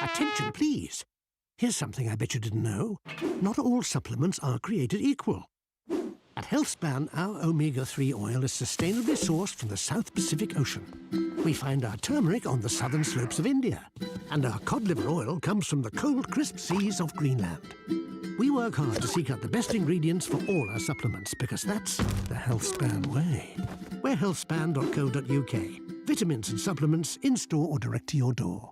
Attention, please. Here's something I bet you didn't know. Not all supplements are created equal. At HealthSpan, our omega-3 oil is sustainably sourced from the South Pacific Ocean. We find our turmeric on the southern slopes of India. And our cod liver oil comes from the cold, crisp seas of Greenland. We work hard to seek out the best ingredients for all our supplements because that's the HealthSpan way. We're healthspan.co.uk. Vitamins and supplements in-store or direct to your door.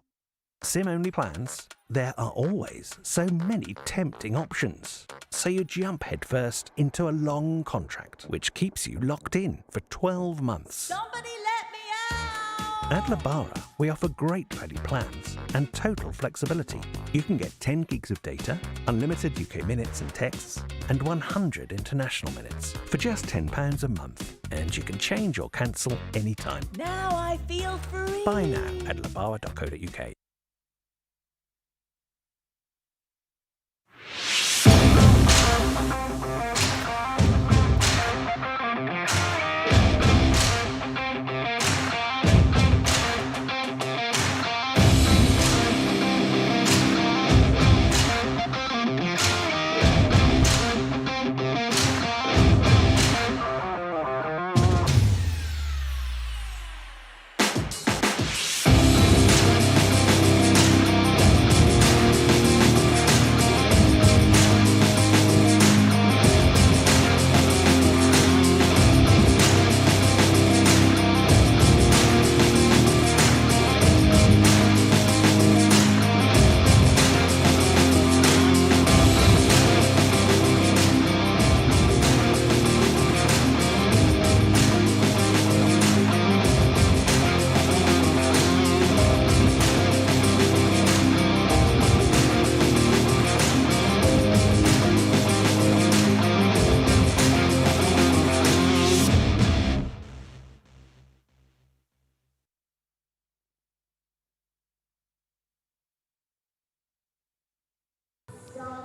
SIM-only plans? There are always so many tempting options. So you jump headfirst into a long contract, which keeps you locked in for 12 months. Somebody let me out! At Lebara, we offer great value plans and total flexibility. You can get 10 gigs of data, unlimited UK minutes and texts, and 100 international minutes for just £10 a month. And you can change or cancel anytime. Now I feel free! Buy now at lebara.co.uk.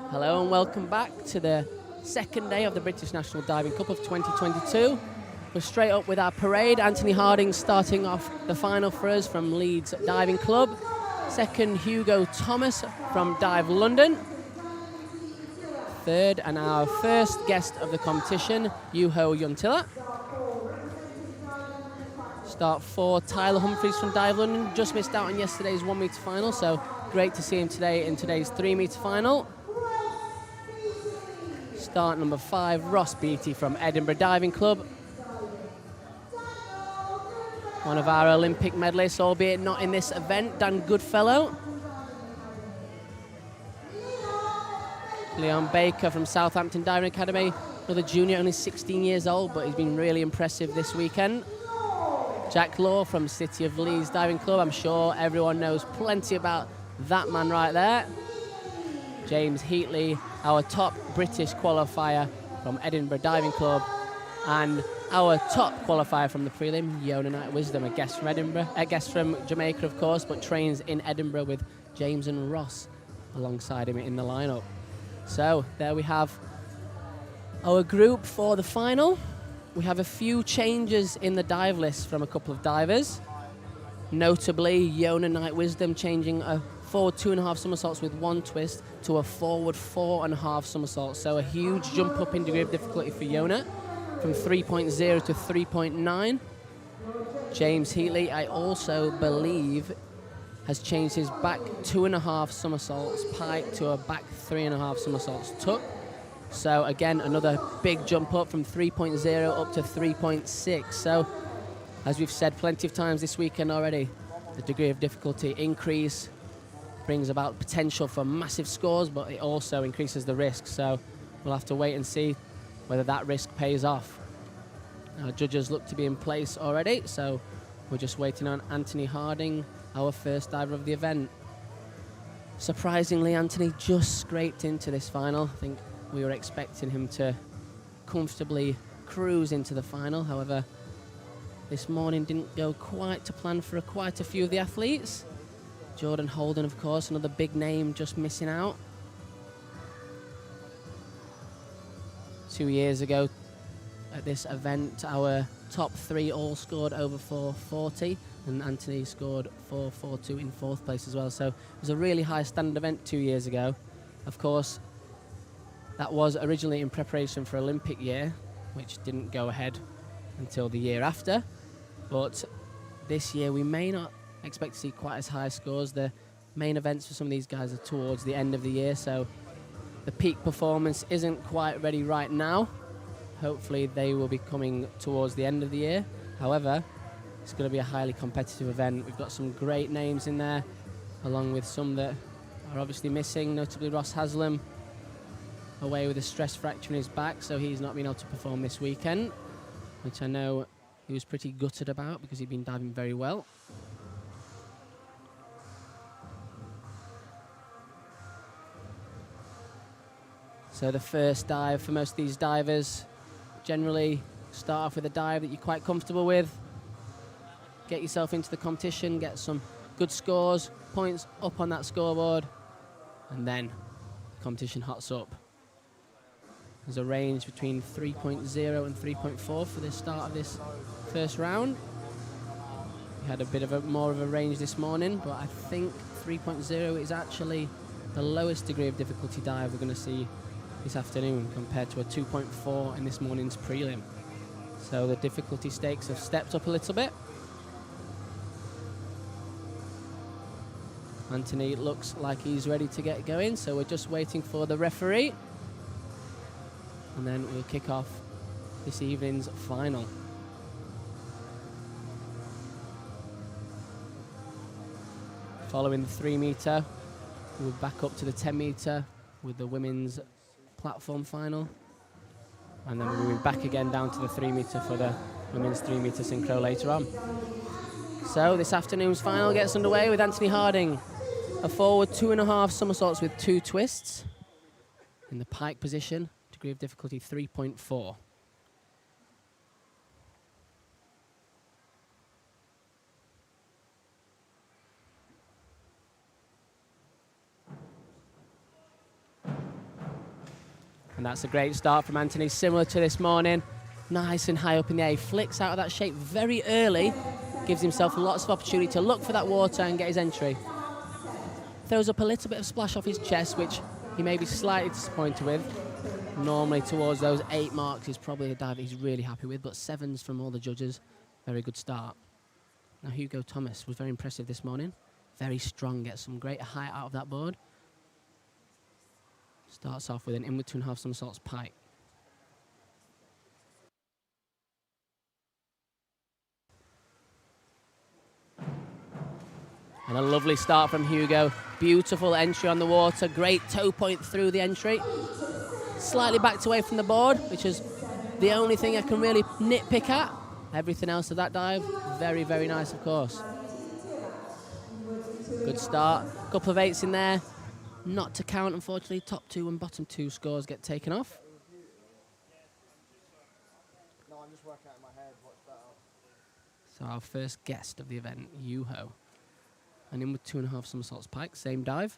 Hello and welcome back to the second day of the British National Diving Cup of 2022. We're straight up with our parade. Anthony Harding starting off the final for us from Leeds Diving Club. Second, Hugo Thomas from Dive London. Third, and our first guest of the competition, Juho Juntila. Start 4, Tyler Humphreys from Dive London. Just missed out on yesterday's 1 metre final, so great to see him today in today's 3 metre final. Start number 5, Ross Beattie from Edinburgh Diving Club. One of our Olympic medalists, albeit not in this event, Dan Goodfellow. Leon Baker from Southampton Diving Academy, another junior, only 16 years old, but he's been really impressive this weekend. Jack Law from City of Leeds Diving Club. I'm sure everyone knows plenty about that man right there. James Heatley, our top British qualifier from Edinburgh Diving Club, and our top qualifier from the prelim, Yona Knight Wisdom, a guest from Edinburgh, a guest from Jamaica, of course, but trains in Edinburgh with James and Ross alongside him in the lineup. So there we have our group for the final. We have a few changes in the dive list from a couple of divers. Notably, Yona Knight Wisdom changing a forward 2.5 somersaults with 1 twist to a forward 4.5 somersaults. So a huge jump up in degree of difficulty for Yona from 3.0 to 3.9. James Heatley, I also believe, has changed his back 2.5 somersaults pike to a back 3.5 somersaults tuck. So again, another big jump up from 3.0 up to 3.6. So as we've said plenty of times this weekend already, the degree of difficulty increase brings about potential for massive scores, but it also increases the risk. So we'll have to wait and see whether that risk pays off. Our judges look to be in place already, so we're just waiting on Anthony Harding, our first diver of the event. Surprisingly, Anthony just scraped into this final. I think we were expecting him to comfortably cruise into the final. However, this morning didn't go quite to plan for quite a few of the athletes. Jordan Holden, of course, another big name just missing out. 2 years ago at this event, our top 3 all scored over 440. and Anthony scored 4.42 in 4th place as well. So it was a really high standard event 2 years ago. Of course, that was originally in preparation for Olympic year, which didn't go ahead until the year after. But this year we may not expect to see quite as high scores. The main events for some of these guys are towards the end of the year, so the peak performance isn't quite ready right now. Hopefully they will be coming towards the end of the year. However, it's going to be a highly competitive event. We've got some great names in there, along with some that are obviously missing, notably Ross Haslam, away with a stress fracture in his back, so he's not been able to perform this weekend, which I know he was pretty gutted about because he'd been diving very well. So the first dive for most of these divers, generally start off with a dive that you're quite comfortable with. Get yourself into the competition, get some good scores, points up on that scoreboard, and then the competition hots up. There's a range between 3.0 and 3.4 for the start of this first round. We had a bit of more of a range this morning, but I think 3.0 is actually the lowest degree of difficulty dive we're going to see this afternoon compared to a 2.4 in this morning's prelim. So the difficulty stakes have stepped up a little bit. Anthony looks like he's ready to get going, so we're just waiting for the referee. And then we'll kick off this evening's final. Following the 3 metre, we'll back up to the 10 metre with the women's platform final. And then we're moving back again down to the 3 metre for the women's 3 metre synchro later on. So this afternoon's final gets underway with Anthony Harding, a forward 2.5 somersaults with 2 twists in the pike position. Degree of difficulty 3.4. And that's a great start from Anthony, similar to this morning. Nice and high up in the air. He flicks out of that shape very early, gives himself lots of opportunity to look for that water and get his entry. Throws up a little bit of splash off his chest, which he may be slightly disappointed with. Normally towards those 8 marks is probably a dive he's really happy with, but 7s from all the judges, very good start. Now Hugo Thomas was very impressive this morning. Very strong, gets some great height out of that board. Starts off with an inward 2.5 somersaults pike. And a lovely start from Hugo. Beautiful entry on the water, great toe point through the entry. Slightly backed away from the board, which is the only thing I can really nitpick at. Everything else of that dive, very, very nice, of course. Good start. Couple of 8s in there. Not to count, unfortunately. Top 2 and bottom 2 scores get taken off. No, I'm just working out in my head what's better. So our first guest of the event, Yuho. And in with 2.5 somersaults pike, same dive.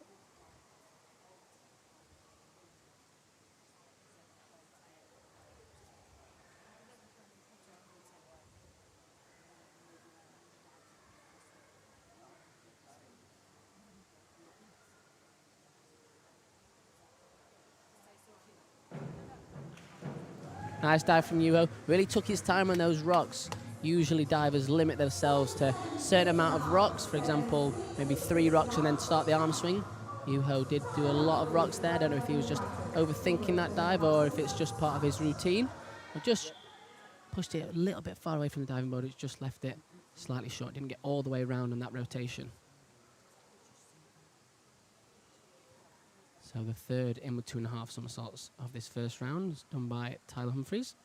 Nice dive from Yuho. Really took his time on those rocks. Usually divers limit themselves to a certain amount of rocks. For example, maybe 3 rocks and then start the arm swing. Yuho did do a lot of rocks there. I don't know if he was just overthinking that dive or if it's just part of his routine. But just pushed it a little bit far away from the diving board. It's just left it slightly short. Didn't get all the way around on that rotation. So the third inward 2.5 somersaults of this first round is done by Tyler Humphreys.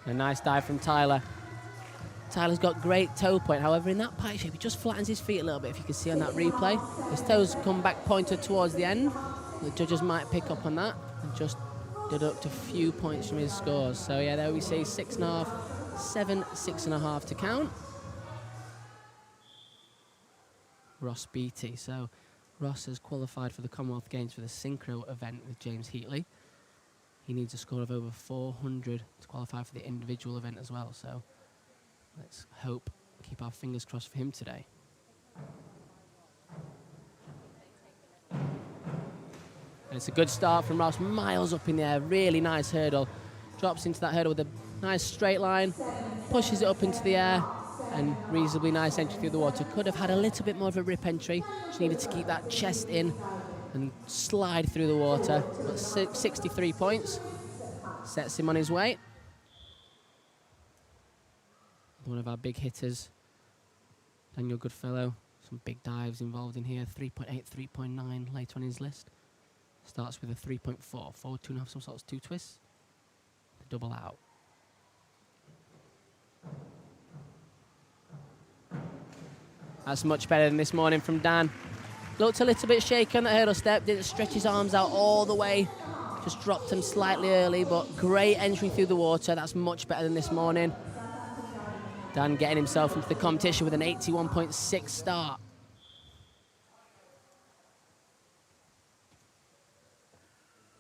A nice dive from Tyler. Tyler's got great toe point, however in that pike shape he just flattens his feet a little bit, if you can see on that replay. His toes come back pointed towards the end. The judges might pick up on that and just deduct a few points from his scores. So yeah, there we see 6.5, 7, 6.5 to count. Ross Beattie. So Ross has qualified for the Commonwealth Games for the synchro event with James Heatley. he needs a score of over 400 to qualify for the individual event as well. So let's hope, keep our fingers crossed for him today. And it's a good start from Ross, miles up in the air, really nice hurdle. Drops into that hurdle with a nice straight line, pushes it up into the air, and reasonably nice entry through the water. Could have had a little bit more of a rip entry. Just needed to keep that chest in and slide through the water. But 63 points. Sets him on his way. One of our big hitters, Daniel Goodfellow. Some big dives involved in here. 3.8, 3.9 later on his list. Starts with a 3.4. Forward 2.5 somersaults, 2 twists. The double out. That's much better than this morning from Dan. Looked a little bit shaky on the hurdle step, didn't stretch his arms out all the way, just dropped them slightly early, but great entry through the water. That's much better than this morning. Dan getting himself into the competition with an 81.6 start.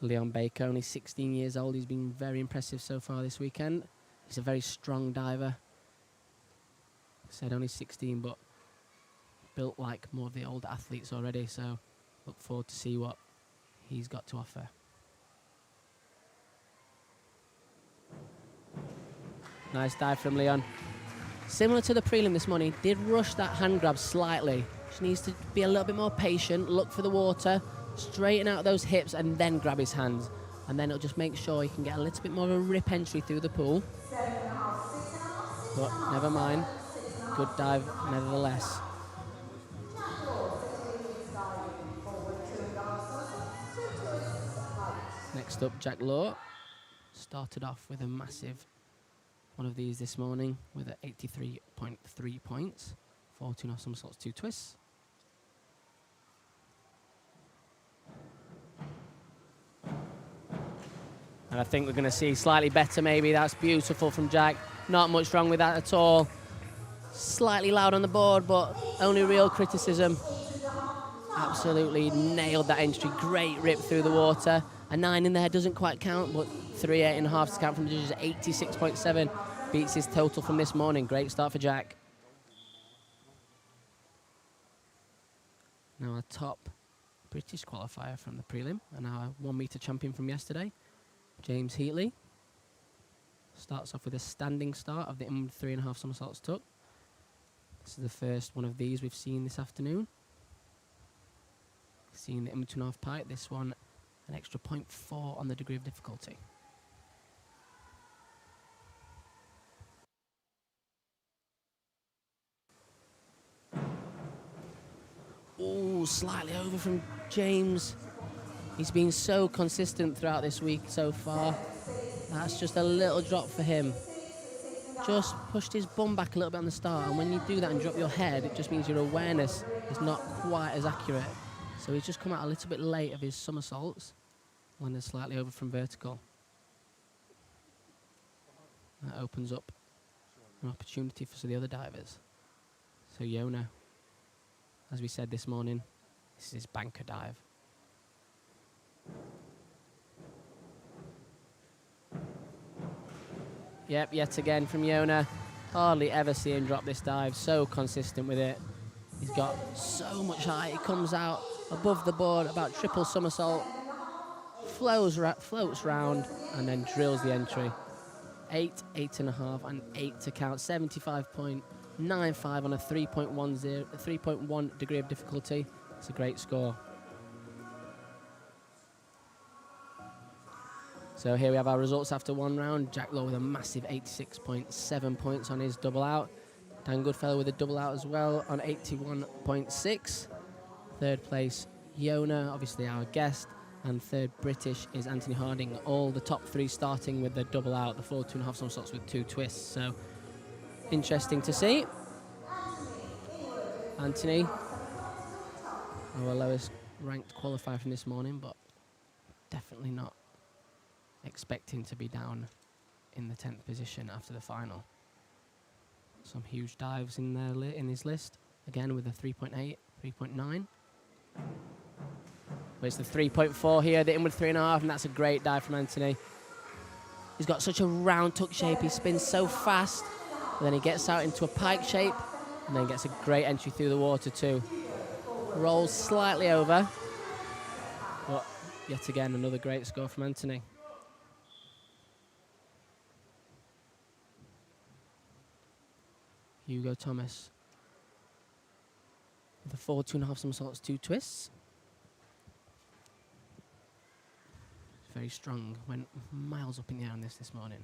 Leon Baker, only 16 years old. He's been very impressive so far this weekend. He's a very strong diver. Said only 16, but built like more of the older athletes already, so look forward to see what he's got to offer. Nice dive from Leon. Similar to the prelim this morning, did rush that hand grab slightly. Just needs to be a little bit more patient, look for the water, straighten out those hips, and then grab his hands. And then it'll just make sure he can get a little bit more of a rip entry through the pool. But never mind. Good dive nevertheless. Next up, Jack Law. Started off with a massive one of these this morning with an 83.3 points. 4 2.5 somersaults, 2 twists. And I think we're going to see slightly better maybe. That's beautiful from Jack. Not much wrong with that at all. Slightly loud on the board, but only real criticism. Absolutely nailed that entry. Great rip through the water. A 9 in there doesn't quite count, but 3 8.5 to count from the judges. 86.7 beats his total from this morning. Great start for Jack. Now our top British qualifier from the prelim and our 1 metre champion from yesterday, James Heatley. Starts off with a standing start of the 3.5 somersaults tuck. This is the first one of these we've seen this afternoon. Seeing the 2.5 pipe, this one an extra 0.4 on the degree of difficulty. Ooh, slightly over from James. He's been so consistent throughout this week so far. That's just a little drop for him. Just pushed his bum back a little bit on the start, and when you do that and drop your head, it just means your awareness is not quite as accurate. So he's just come out a little bit late of his somersaults, landed slightly over from vertical. That opens up an opportunity for the other divers. So Yona, as we said this morning, this is his banker dive. Yep, yet again from Yona. Hardly ever see him drop this dive. So consistent with it. He's got so much height. He comes out above the board, about triple somersault, floats round, and then drills the entry. 8, 8.5, and 8 to count. 75.95 on a 3.1 degree of difficulty. It's a great score. So here we have our results after 1 round. Jack Law with a massive 86.7 points on his double out. Dan Goodfellow with a double out as well on 81.6. Third place, Yona, obviously our guest. And third British is Anthony Harding. All the top 3 starting with the double out, the 4 2.5 somersaults with 2 twists. So interesting to see. Anthony, our lowest ranked qualifier from this morning, but definitely not expecting to be down in the 10th position after the final. Some huge dives in there in his list. Again with a 3.8, 3.9. But it's the 3.4 here, the inward 3.5, and that's a great dive from Anthony. He's got such a round tuck shape. He spins so fast, and then he gets out into a pike shape, and then gets a great entry through the water too. Rolls slightly over, but yet again, another great score from Anthony. Hugo Thomas with a forward 2.5 somersaults, 2 twists. Very strong, went miles up in the air on this morning.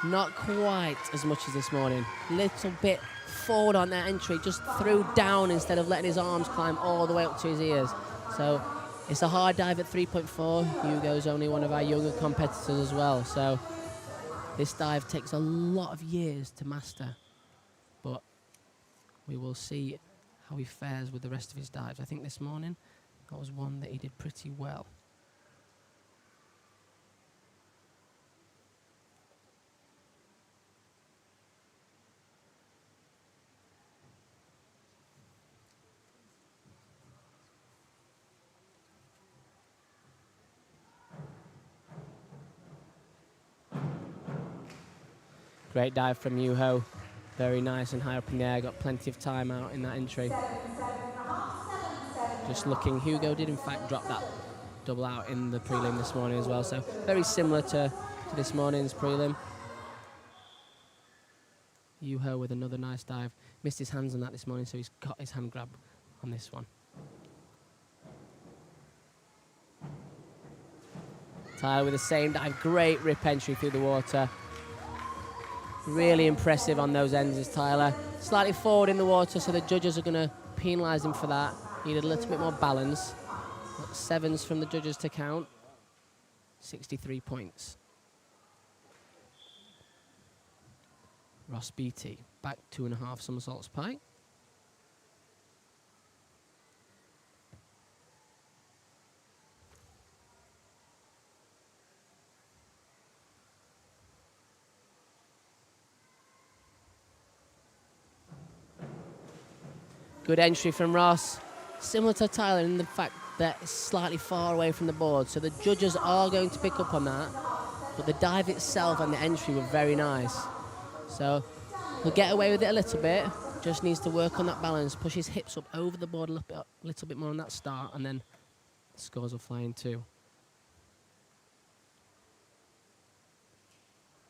Not quite as much as this morning. Little bit forward on that entry, just threw down instead of letting his arms climb all the way up to his ears. So it's a hard dive at 3.4. Hugo's only one of our younger competitors as well. So this dive takes a lot of years to master. But we will see how he fares with the rest of his dives. I think this morning, that was one that he did pretty well. Great dive from Yuho. Very nice and high up in the air. Got plenty of time out in that entry. Just looking, Hugo did in fact drop that double out in the prelim this morning as well. So very similar to this morning's prelim. Yuho with another nice dive. Missed his hands on that this morning, so he's got his hand grab on this one. Tyler with the same dive. Great rip entry through the water. Really impressive on those ends is Tyler. Slightly forward in the water, so the judges are going to penalise him for that. Needed a little bit more balance. Got 7s from the judges to count. 63 points. Ross Beattie, back 2.5 somersaults pike. Good entry from Ross. Similar to Tyler in the fact that it's slightly far away from the board, so the judges are going to pick up on that, but the dive itself and the entry were very nice. So he'll get away with it a little bit, just needs to work on that balance, push his hips up over the board a little bit more on that start, and then the scores will fly in too.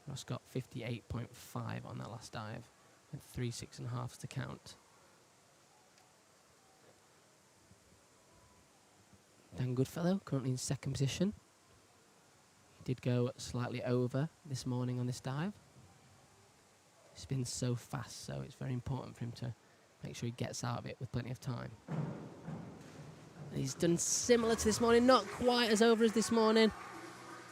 Ross got 58.5 on that last dive, with 3 6.5s to count. Dan Goodfellow, currently in second position. He did go slightly over this morning on this dive. He spins so fast, so it's very important for him to make sure he gets out of it with plenty of time. And he's done similar to this morning, not quite as over as this morning.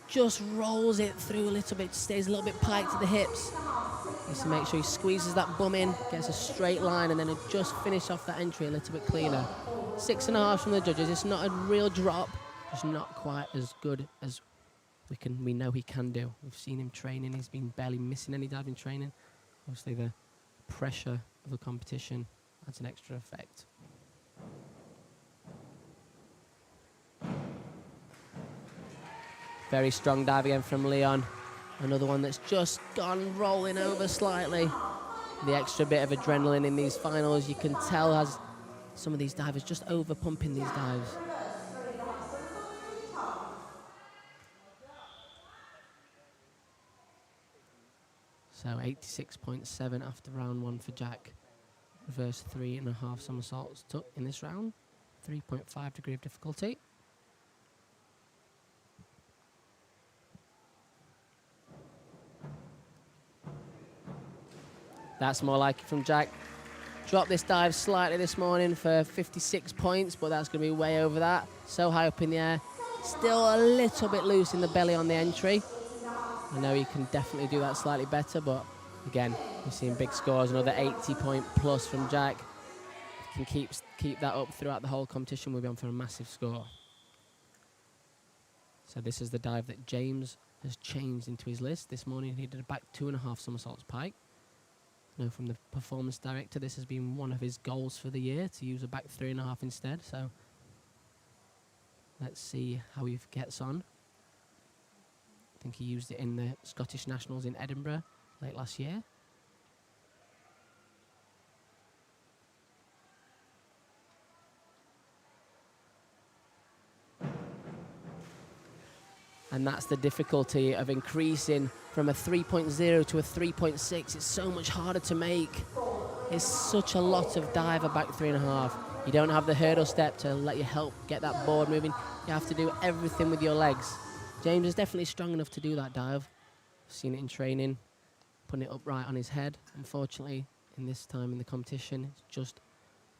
Just rolls it through a little bit, stays a little bit piked to the hips. Needs to make sure he squeezes that bum in, gets a straight line, and then he'll just finish off that entry a little bit cleaner. 6.5 from the judges. It's not a real drop, just not quite as good as we know he can do. We've seen him training. He's been barely missing any diving training. Obviously, the pressure of the competition adds an extra effect. Very strong dive again from Leon. Another one that's just gone rolling over slightly. The extra bit of adrenaline in these finals, you can tell has some of these divers just over pumping these dives. So 86.7 after round 1 for Jack. Reverse 3.5 somersaults took in this round. 3.5 degree of difficulty. That's more like it from Jack. Dropped this dive slightly this morning for 56 points, but that's going to be way over that. So high up in the air. Still a little bit loose in the belly on the entry. I know he can definitely do that slightly better, but again, we're seeing big scores. Another 80-point plus from Jack. If he can keep that up throughout the whole competition, we'll be on for a massive score. So this is the dive that James has changed into his list. This morning he did a back 2.5 somersaults pike. I know from the performance director, this has been one of his goals for the year, to use a back 3.5 instead. So let's see how he gets on. I think he used it in the Scottish Nationals in Edinburgh late last year. And that's the difficulty of increasing from a 3.0 to a 3.6. It's so much harder to make. It's such a lot of dive, a back 3.5. You don't have the hurdle step to let you help get that board moving. You have to do everything with your legs. James is definitely strong enough to do that dive. I've seen it in training, putting it upright on his head. Unfortunately, in this time in the competition, it's just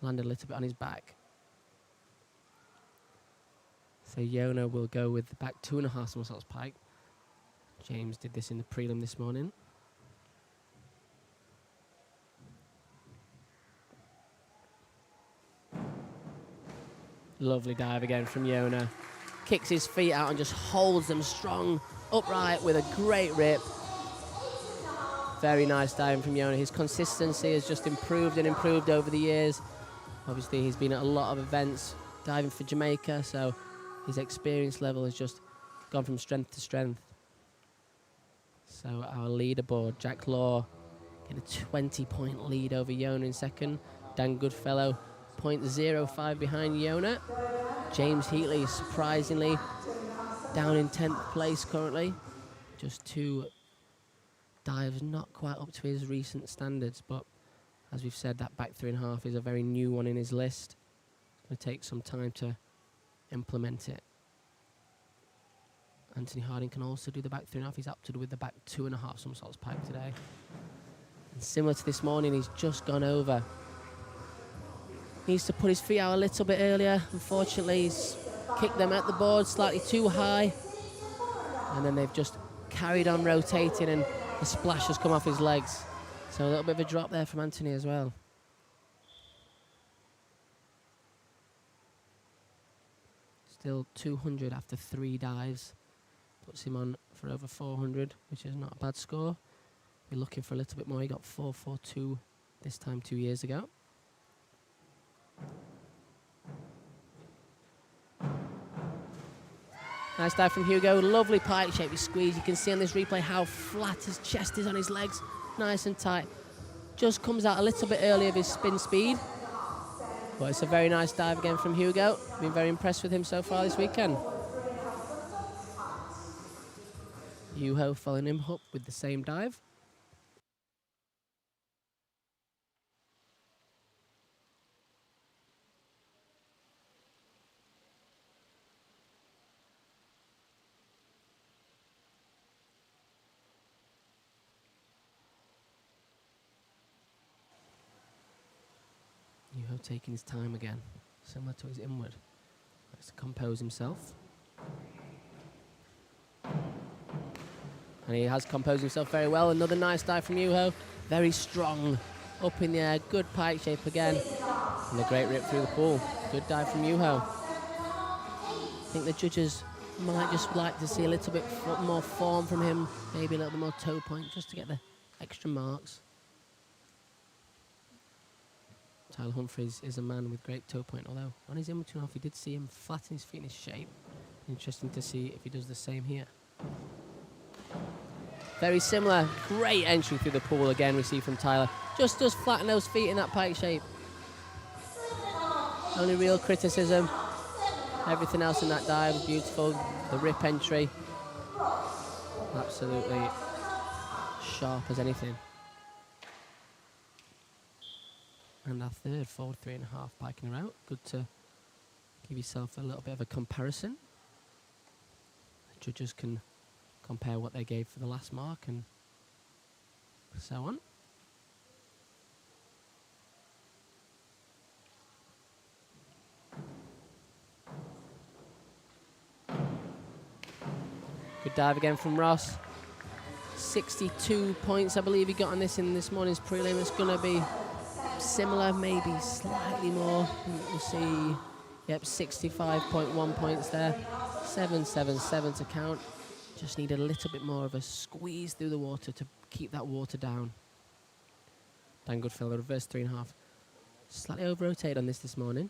landed a little bit on his back. So Yona will go with the back 2.5 somersaults pike. James did this in the prelim this morning. Lovely dive again from Yona. Kicks his feet out and just holds them strong, upright with a great rip. Very nice diving from Yona. His consistency has just improved and improved over the years. Obviously, he's been at a lot of events diving for Jamaica, so his experience level has just gone from strength to strength. So our leaderboard, Jack Law, get a 20-point lead over Yona in second. Dan Goodfellow, 0.05 behind Yona. James Heatley, surprisingly, down in 10th place currently. Just 2 dives not quite up to his recent standards, but as we've said, that back 3.5 is a very new one in his list. It's going to take some time to implement it. Anthony Harding can also do the back 3.5. He's up to do with the back 2.5 somersaults pike today. And similar to this morning, he's just gone over. Needs to put his feet out a little bit earlier. Unfortunately, he's kicked them at the board slightly too high. And then they've just carried on rotating and the splash has come off his legs. So a little bit of a drop there from Anthony as well. Still 200 after 3 dives. Puts him on for over 400, which is not a bad score. We're looking for a little bit more. He got 442 this time 2 years ago. Nice dive from Hugo. Lovely pike shape. He squeeze. You can see on this replay how flat his chest is on his legs. Nice and tight. Just comes out a little bit early of his spin speed. But it's a very nice dive again from Hugo. Been very impressed with him so far this weekend. Yuho following him up with the same dive. Yuho taking his time again, similar to his inward. Likes to compose himself. And he has composed himself very well. Another nice dive from Yuho. Very strong. Up in the air. Good pike shape again. And a great rip through the pool. Good dive from Yuho. I think the judges might just like to see a little bit more form from him. Maybe a little bit more toe point just to get the extra marks. Tyler Humphreys is a man with great toe point, although on his inward 2.5 we did see him flatten his feet in his shape. Interesting to see if he does the same here. Very similar, great entry through the pool again we see from Tyler. Just does flatten those feet in that pike shape. Only real criticism. Everything else in that dive was beautiful. The rip entry, absolutely sharp as anything. And our third forward 3.5 piking her out. Good to give yourself a little bit of a comparison. The judges can compare what they gave for the last mark and so on. Good dive again from Ross. 62 points, I believe he got on this in this morning's prelim. It's going to be similar, maybe slightly more. We'll see. Yep, 65.1 points there. 777 to count. Just need a little bit more of a squeeze through the water to keep that water down. Dan Goodfellow, reverse 3.5. Slightly over-rotated on this morning.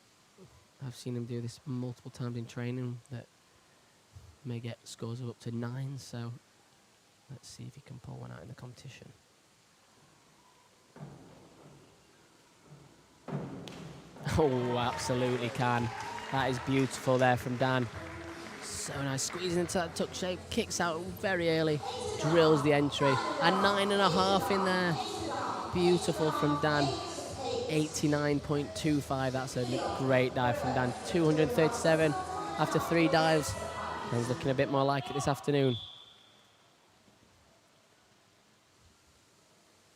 I've seen him do this multiple times in training that may get scores of up to 9, so let's see if he can pull one out in the competition. Oh, absolutely can. That is beautiful there from Dan. So nice, squeezing into that tuck shape, kicks out very early, drills the entry. And 9.5 in there. Beautiful from Dan. 89.25, that's a great dive from Dan. 237 after 3 dives. He's looking a bit more like it this afternoon.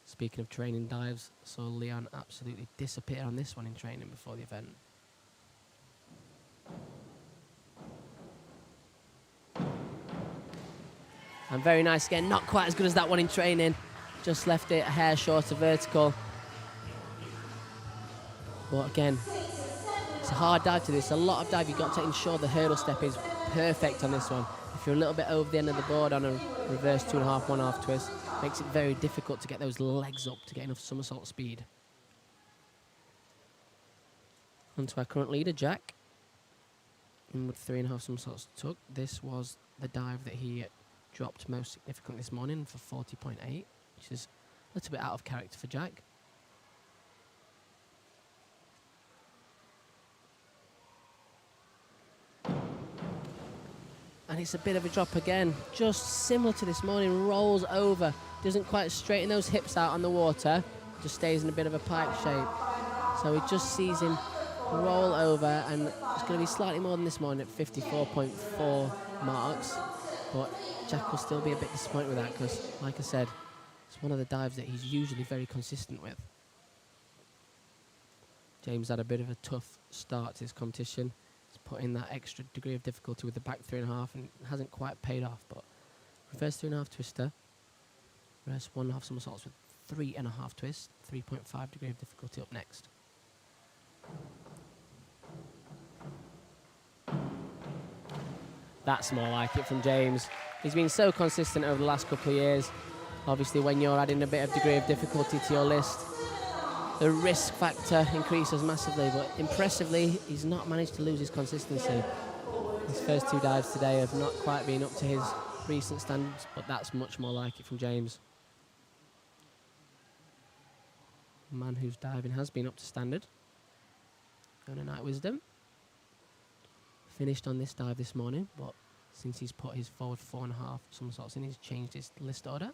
Speaking of training dives, saw Leon absolutely disappear on this one in training before the event. And very nice again, not quite as good as that one in training. Just left it a hair short of vertical. But again, it's a hard dive to this. A lot of dive, you've got to ensure the hurdle step is perfect on this one. If you're a little bit over the end of the board on a reverse 2.5, 1.5 twist, makes it very difficult to get those legs up to get enough somersault speed. On to our current leader, Jack. In with 3.5 somersaults tuck. This was the dive that he dropped most significantly this morning for 40.8, which is a little bit out of character for Jack. And it's a bit of a drop again, just similar to this morning, rolls over, doesn't quite straighten those hips out on the water, just stays in a bit of a pipe shape. So it just sees him roll over, and it's going to be slightly more than this morning at 54.4 marks, but Jack will still be a bit disappointed with that because, like I said, it's one of the dives that he's usually very consistent with. James had a bit of a tough start to this competition. Put in that extra degree of difficulty with the back 3.5 and it hasn't quite paid off, but reverse 3.5 twister, reverse 1.5 somersaults with 3.5 twists, 3.5 degree of difficulty up next. That's more like it from James. He's been so consistent over the last couple of years. Obviously when you're adding a bit of degree of difficulty to your list, the risk factor increases massively, but impressively, he's not managed to lose his consistency. His first 2 dives today have not quite been up to his recent standards, but that's much more like it from James. A man whose diving has been up to standard. On a Night Wisdom. Finished on this dive this morning, but since he's put his forward 4.5 somersaults in, he's changed his list order.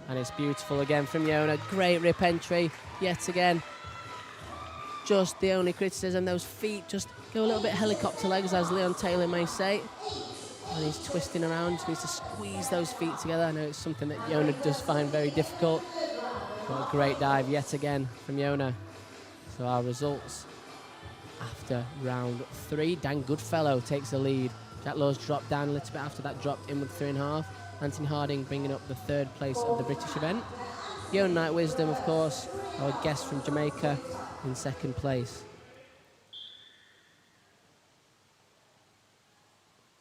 And it's beautiful again from Yona. Great rip entry yet again. Just the only criticism, those feet just go a little bit helicopter legs, as Leon Taylor may say. And he's twisting around, needs to squeeze those feet together. I know it's something that Yona does find very difficult. But a great dive yet again from Yona. So our results after round 3, Dan Goodfellow takes the lead. Jack Law's dropped down a little bit after that, dropped in with 3.5. Anthony Harding bringing up the 3rd place of the British event. Yona Night Wisdom, of course, our guest from Jamaica, in 2nd place.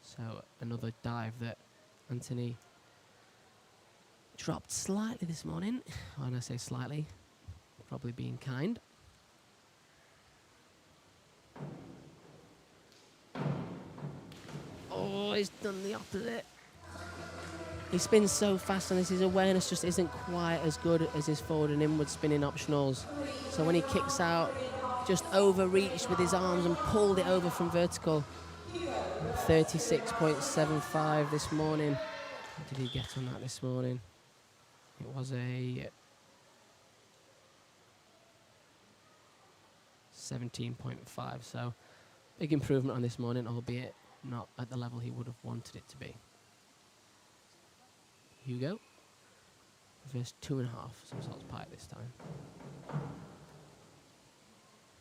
So another dive that Anthony dropped slightly this morning. When I say slightly, probably being kind. Oh, he's done the opposite. He spins so fast on this, his awareness just isn't quite as good as his forward and inward spinning optionals. So when he kicks out, just overreached with his arms and pulled it over from vertical. 36.75 this morning. What did he get on that this morning? It was a 17.5, so big improvement on this morning, albeit not at the level he would have wanted it to be. Hugo, reverse 2.5 somersaults pike this time.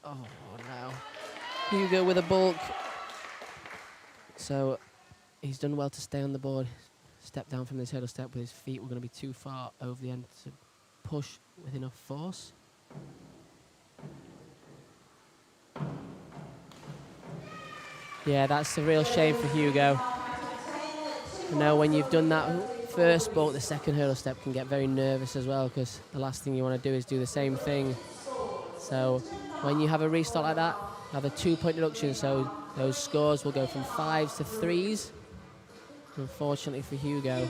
Oh no. Hugo with a bulk. So he's done well to stay on the board. Step down from this hurdle step with his feet. We're going to be too far over the end to push with enough force. Yeah, that's a real shame for Hugo. You know, when you've done that first but the second hurdle step can get very nervous as well, because the last thing you want to do is do the same thing. So when you have a restart like that, you have a 2-point deduction, so those scores will go from 5s to 3s. Unfortunately for Hugo,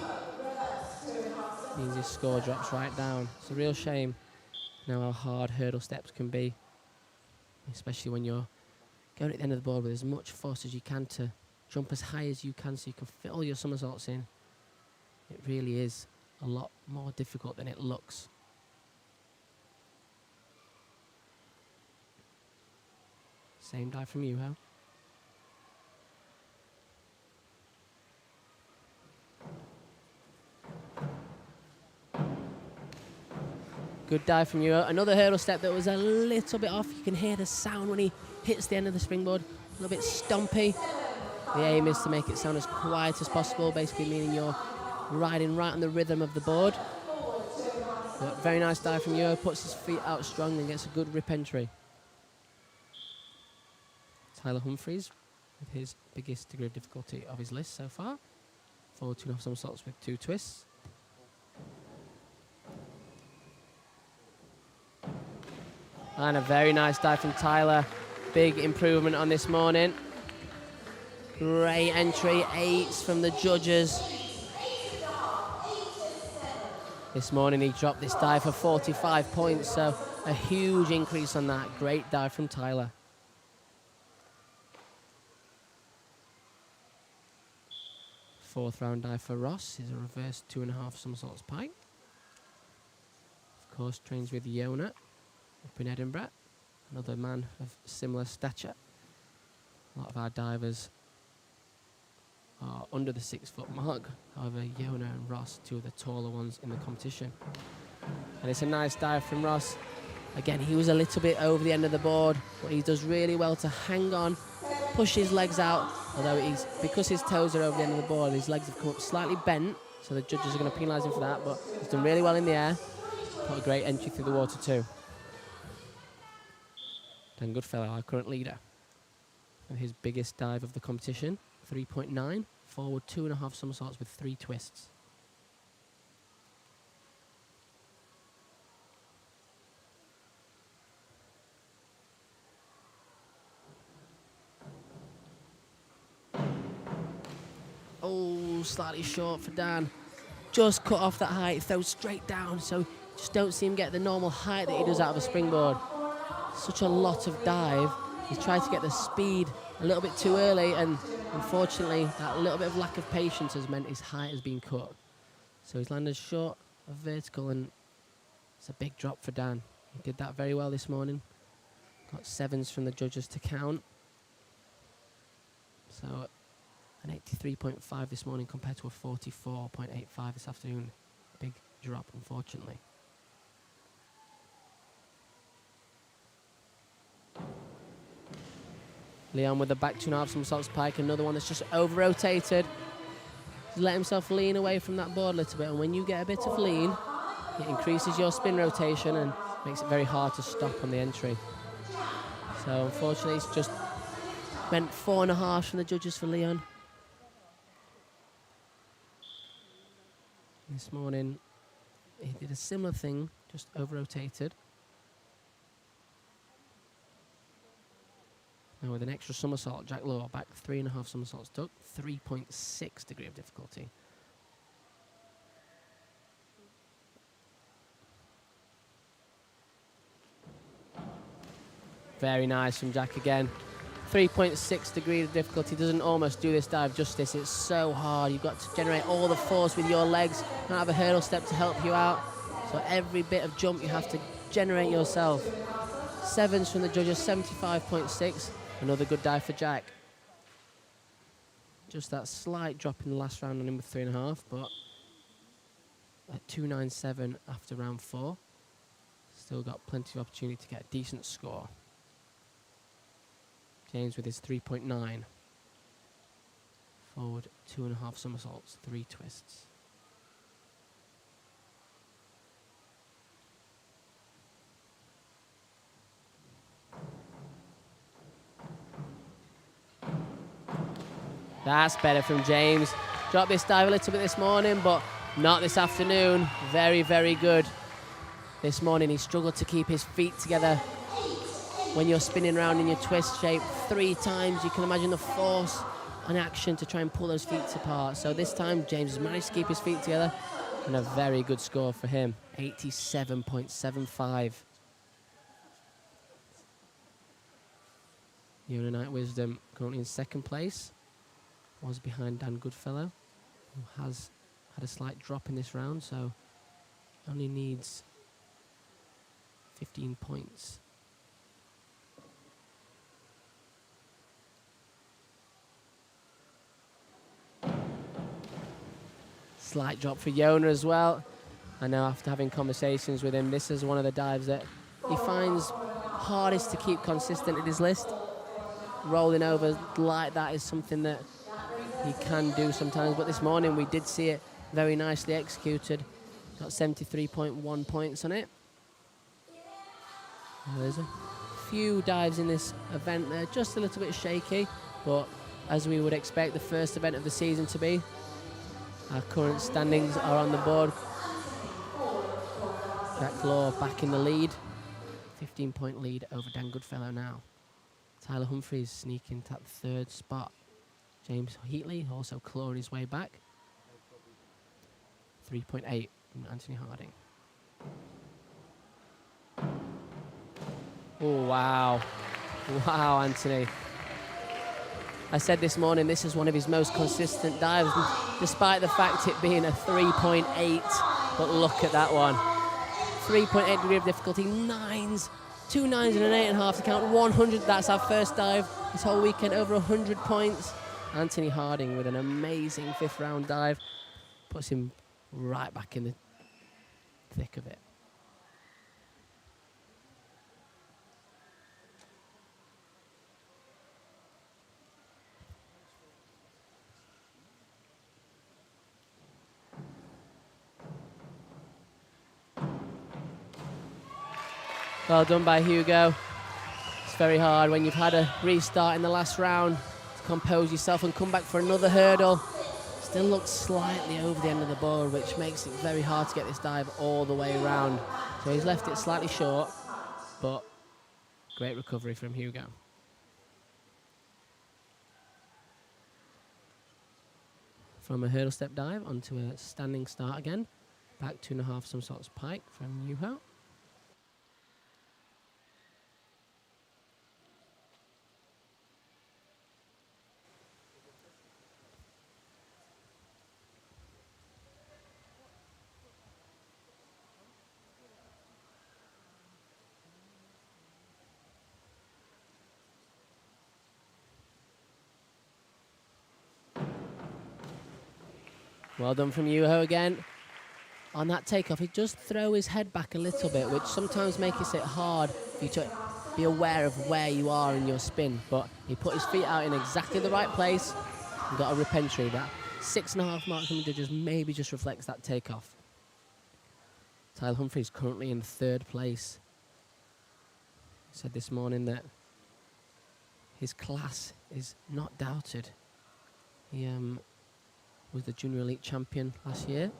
means his score drops right down. It's a real shame. Know how hard hurdle steps can be, especially when you're going at the end of the board with as much force as you can to jump as high as you can so you can fit all your somersaults in. It really is a lot more difficult than it looks. Same dive from Yuho. Good dive from Yuho. Another hurdle step that was a little bit off. You can hear the sound when he hits the end of the springboard. A little bit stompy. The aim is to make it sound as quiet as possible, basically meaning you're riding right on the rhythm of the board. But very nice dive from Yuho. Puts his feet out strong and gets a good rip entry. Tyler Humphreys with his biggest degree of difficulty of his list so far. Forward 2.5 somersaults with 2 twists. And a very nice dive from Tyler. Big improvement on this morning. Great entry, 8s from the judges. This morning he dropped this dive for 45 points, so a huge increase on that. Great dive from Tyler. Fourth round dive for Ross is a reverse 2.5 somersaults pike. Of course, trains with Yona up in Edinburgh, another man of similar stature. A lot of our divers are under the 6-foot mark. However, Yona and Ross, 2 of the taller ones in the competition. And it's a nice dive from Ross. Again, he was a little bit over the end of the board, but he does really well to hang on, push his legs out, although because his toes are over the end of the board, his legs have come up slightly bent, so the judges are going to penalise him for that, but he's done really well in the air. Got a great entry through the water too. Dan Goodfellow, our current leader, and his biggest dive of the competition, 3.9, forward 2.5 somersaults with 3 twists. Oh, slightly short for Dan. Just cut off that height, throws straight down, so just don't see him get the normal height that he does out of a springboard. Such a lot of dive. He's tried to get the speed a little bit too early, and unfortunately that little bit of lack of patience has meant his height has been cut. So he's landed short of vertical, and it's a big drop for Dan. He did that very well this morning. Got 7s from the judges to count. So an 83.5 this morning compared to a 44.85 this afternoon. Big drop, unfortunately. Leon with the back 2.5 somersaults pike, another one that's just over-rotated. He's let himself lean away from that board a little bit, and when you get a bit of lean, it increases your spin rotation and makes it very hard to stop on the entry. So unfortunately, it's just meant 4.5 from the judges for Leon. This morning, he did a similar thing, just over-rotated. And with an extra somersault, Jack Law back 3.5 somersaults took, 3.6 degree of difficulty. Very nice from Jack again. 3.6 degree of difficulty doesn't almost do this dive justice. It's so hard. You've got to generate all the force with your legs. You don't have a hurdle step to help you out. So every bit of jump you have to generate yourself. 7s from the judges, 75.6. Another good dive for Jack. Just that slight drop in the last round on him with 3.5, but at 2.97 after round 4, still got plenty of opportunity to get a decent score. James with his 3.9. Forward 2.5 somersaults, 3 twists. That's better from James. Dropped this dive a little bit this morning, but Not this afternoon. Very, very good. This morning he struggled to keep his feet together. When you're spinning around in your twist shape 3 times, you can imagine the force and action to try and pull those feet apart. So this time, James has managed to keep his feet together, and a very good score for him, 87.75. Unite Wisdom currently in second place, was behind Dan Goodfellow, who has had a slight drop in this round, so only needs 15 points. Slight drop for Yona as well. I know after having conversations with him, this is one of the dives that he finds hardest to keep consistent in his list. Rolling over like that is something that he can do sometimes, but this morning we did see it very nicely executed. Got 73.1 points on it. There's a few dives in this event that are just a little bit shaky, but as we would expect the first event of the season to be, our current standings are on the board. Jack Law back in the lead. 15-point lead over Dan Goodfellow now. Tyler Humphreys sneaking to that 3rd spot. James Heatley also clawing his way back. 3.8 from Anthony Harding. Oh, wow. Wow, Anthony. I said this morning this is one of his most consistent dives, despite the fact it being a 3.8. But look at that one. 3.8 degree of difficulty, 9s, 2 9s and an 8.5 to count, 100. That's our first dive this whole weekend, over 100 points. Anthony Harding with an amazing 5th round dive. Puts him right back in the thick of it. Well done by Hugo. It's very hard when you've had a restart in the last round to compose yourself and come back for another hurdle. Still looks slightly over the end of the board, which makes it very hard to get this dive all the way around. So he's left it slightly short, but great recovery from Hugo. From a hurdle step dive onto a standing start again. Back 2.5 somersaults pike from Yuho. Well done from Yuho again. On that takeoff, he does throw his head back a little bit, which sometimes makes it hard for you to be aware of where you are in your spin. But he put his feet out in exactly the right place and got a rip entry. That 6.5 mark from the judges maybe just reflects that takeoff. Tyler Humphreys currently in 3rd place. He said this morning that his class is not doubted. He was the Junior Elite champion last year.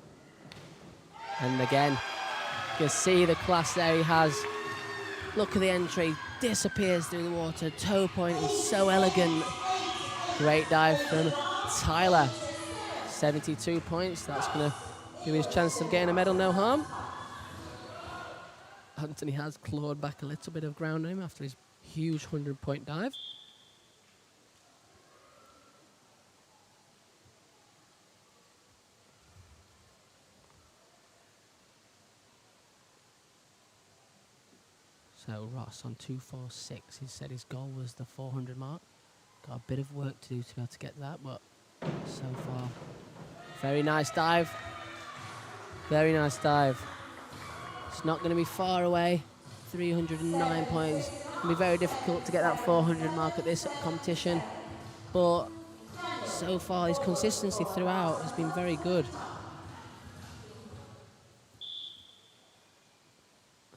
And again, you can see the class there he has. Look at the entry, disappears through the water. Toe point is so elegant. Great dive from Tyler. 72 points. That's going to give his chance of getting a medal, no harm. Anthony has clawed back a little bit of ground on him after his huge 100-point dive. So Ross on 2.46. He said his goal was the 400 mark. Got a bit of work to do to be able to get that, but so far, very nice dive. Very nice dive. It's not going to be far away. 309 points. It'll be very difficult to get that 400 mark at this competition, but so far his consistency throughout has been very good.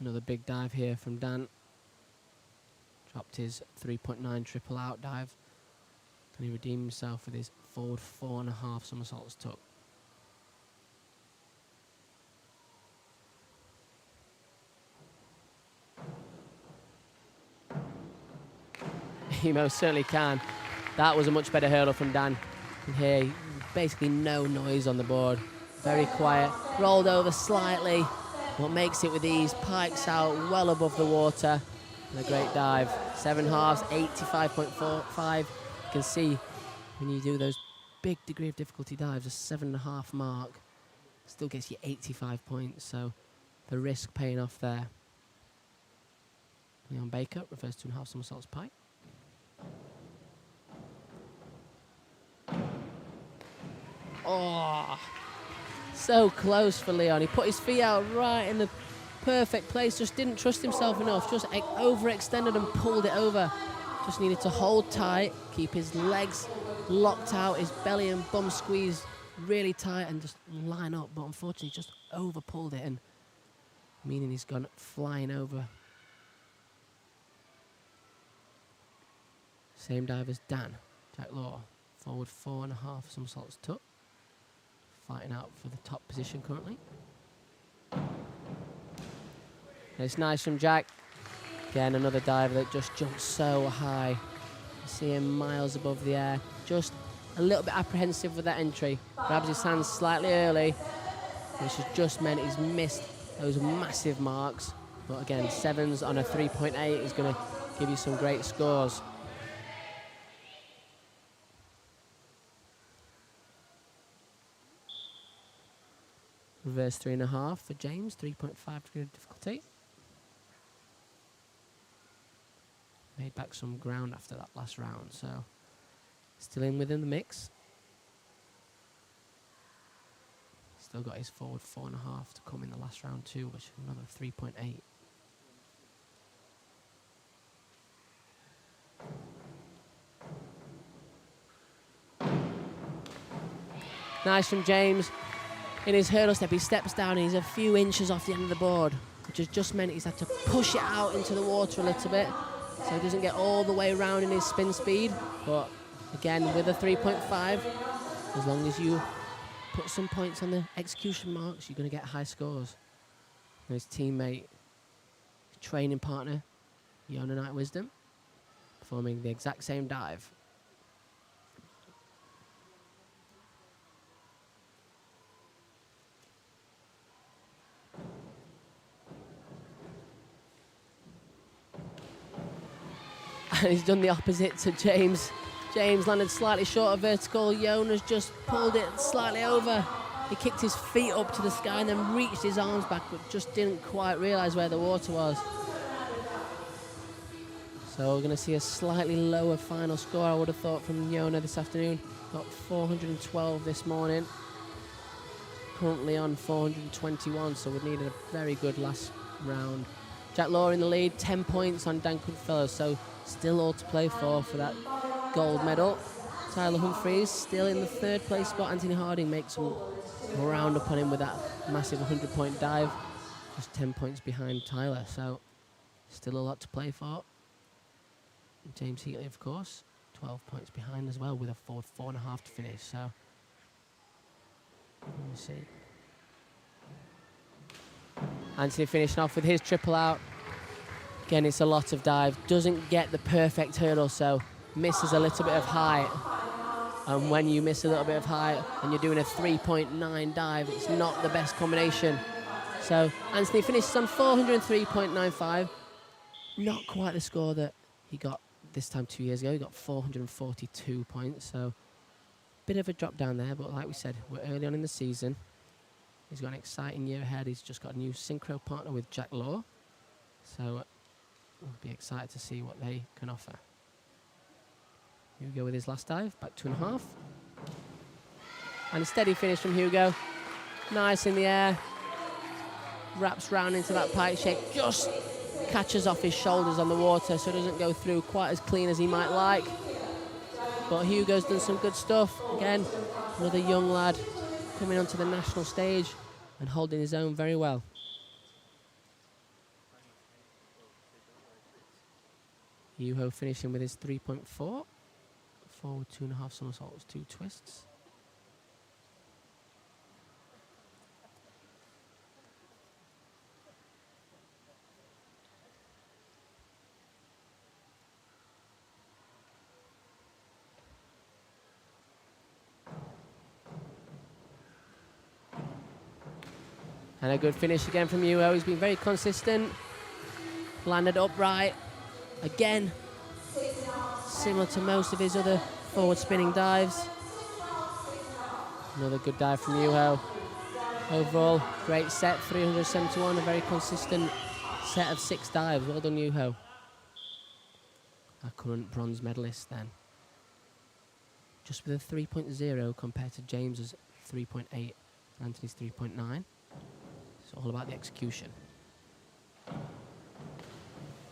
Another big dive here from Dan. Dropped his 3.9 triple out dive. And he redeemed himself with his forward 4.5 somersaults tuck. He most certainly can. That was a much better hurdle from Dan. And here, basically no noise on the board. Very quiet. Rolled over slightly, but makes it with ease. Pikes out well above the water. And a great dive. 7 halves, 85.45. You can see when you do those big degree of difficulty dives, a 7.5 mark still gets you 85 points. So the risk paying off there. Leon Baker, reverse 2.5 somersaults pike. Oh, so close for Leon. He put his feet out right in the perfect place, just didn't trust himself enough, just overextended and pulled it over. Just needed to hold tight, keep his legs locked out, his belly and bum squeezed really tight and just line up, but unfortunately just over pulled it in, meaning he's gone flying over. Same dive as Dan, Jack Law, forward 4.5 somersaults tuck, fighting out for the top position currently. It's nice from Jack. Again, another diver that just jumped so high. You see him miles above the air. Just a little bit apprehensive with that entry. Grabs his hands slightly early, which has just meant he's missed those massive marks. But again, 7s on a 3.8 is going to give you some great scores. Reverse 3.5 for James, 3.5 degree of difficulty. Made back some ground after that last round, so still in within the mix. Still got his forward 4.5 to come in the last round too, which is another 3.8. Nice from James. In his hurdle step, he steps down and he's a few inches off the end of the board, which has just meant he's had to push it out into the water a little bit, so he doesn't get all the way around in his spin speed. But again, with a 3.5, as long as you put some points on the execution marks, you're going to get high scores. And his teammate, training partner, Yona Night Wisdom, performing the exact same dive. And he's done the opposite to James. James landed slightly short of vertical. Jonas just pulled it slightly over. He kicked his feet up to the sky and then reached his arms back, but just didn't quite realise where the water was. So we're going to see a slightly lower final score, I would have thought, from Yona this afternoon. Got 412 this morning. Currently on 421, so we needed a very good last round. Jack Law in the lead, 10 points on Dan Goodfellow, so still all to play for that gold medal. Tyler Humphreys still in the 3rd place spot. Anthony Harding makes some round up on him with that massive 100-point dive. Just 10 points behind Tyler, so still a lot to play for. James Heatley, of course, 12 points behind as well with a forward 4.5 to finish, so let me see. Anthony finishing off with his triple out. Again, it's a lot of dive. Doesn't get the perfect hurdle, so misses a little bit of height. And when you miss a little bit of height and you're doing a 3.9 dive, it's not the best combination. So Anthony finishes on 403.95. Not quite the score that he got this time 2 years ago. He got 442 points, so bit of a drop down there. But like we said, we're early on in the season. He's got an exciting year ahead. He's just got a new synchro partner with Jack Law. So we'll be excited to see what they can offer. Hugo with his last dive, back 2.5. And a steady finish from Hugo. Nice in the air. Wraps round into that pike shake. Just catches off his shoulders on the water, so it doesn't go through quite as clean as he might like. But Hugo's done some good stuff. Again, another young lad coming onto the national stage and holding his own very well. Yuho finishing with his 3.4. Forward 2.5 somersaults, 2 twists. And a good finish again from Yuho. He's been very consistent. Landed upright. Again, similar to most of his other forward spinning dives. Another good dive from Yuho. Overall, great set, 371, a very consistent set of 6 dives. Well done, Yuho. Our current bronze medalist then. Just with a 3.0 compared to James's 3.8 and Anthony's 3.9. It's all about the execution.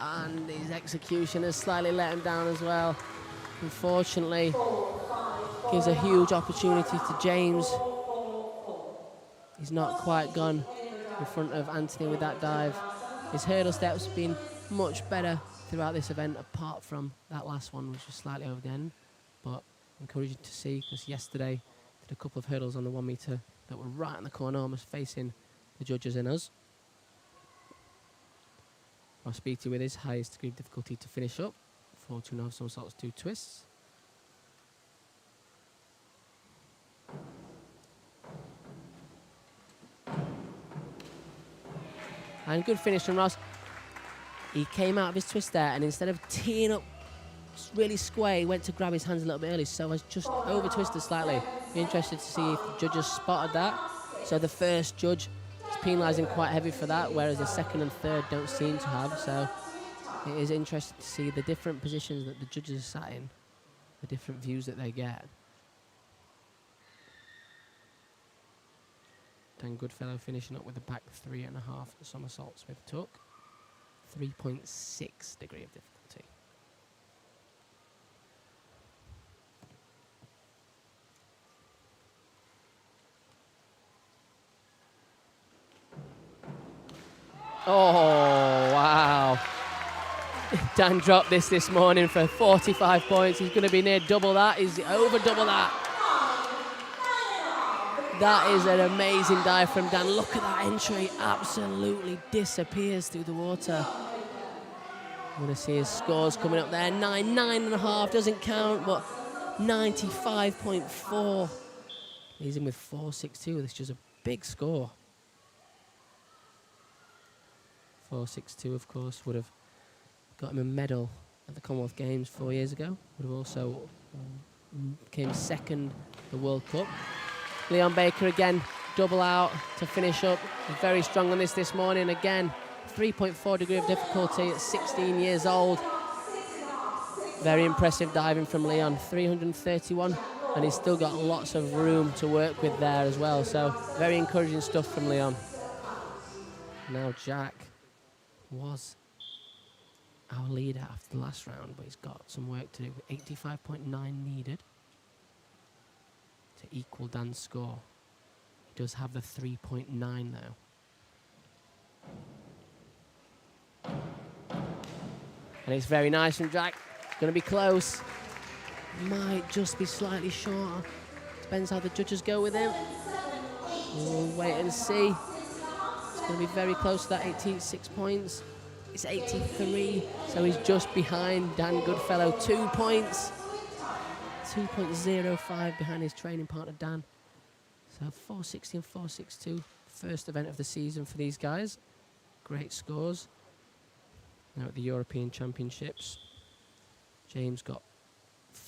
And his execution has slightly let him down as well. Unfortunately, gives a huge opportunity to James. He's not quite gone in front of Anthony with that dive. His hurdle steps have been much better throughout this event, apart from that last one, which was slightly over the end. But encouraging to see, because yesterday did a couple of hurdles on the 1 metre that were right in the corner, almost facing the judges and us. Ross Beattie with his highest degree of difficulty to finish up. 4 2.5 somersaults, 2 twists. And good finish from Ross. He came out of his twist there, and instead of teeing up really square, he went to grab his hands a little bit early, so has just over twisted slightly. Be interested to see if the judges spotted that. So the first judge is penalising quite heavy for that, whereas the second and third don't seem to have. So it is interesting to see the different positions that the judges are sat in, the different views that they get. Dan Goodfellow finishing up with a back 3.5 somersaults with tuck. 3.6 degree of difficulty. Oh, wow. Dan dropped this morning for 45 points. He's going to be near double that. He's over double that. That is an amazing dive from Dan. Look at that entry. Absolutely disappears through the water. I'm going to see his scores coming up there. 9.5 doesn't count, but 95.4. He's in with 4.62. This is just a big score. 4.62, of course, would have got him a medal at the Commonwealth Games 4 years ago. Would have also came second at the World Cup. Leon Baker again, double out to finish up. He's very strong on this morning again. 3.4 degree of difficulty at 16 years old. Very impressive diving from Leon, 331, and he's still got lots of room to work with there as well. So very encouraging stuff from Leon. Now Jack was our leader after the last round, but he's got some work to do. 85.9 needed to equal Dan's score. He does have the 3.9 though. And it's very nice from Jack. Going to be close. Might just be slightly short. Depends how the judges go with him. We'll wait and see. It's going to be very close to that 86 points. It's 83, so he's just behind Dan Goodfellow. 2 points. 2.05 behind his training partner Dan. So 4.60 and 4.62. First event of the season for these guys. Great scores. Now at the European Championships, James got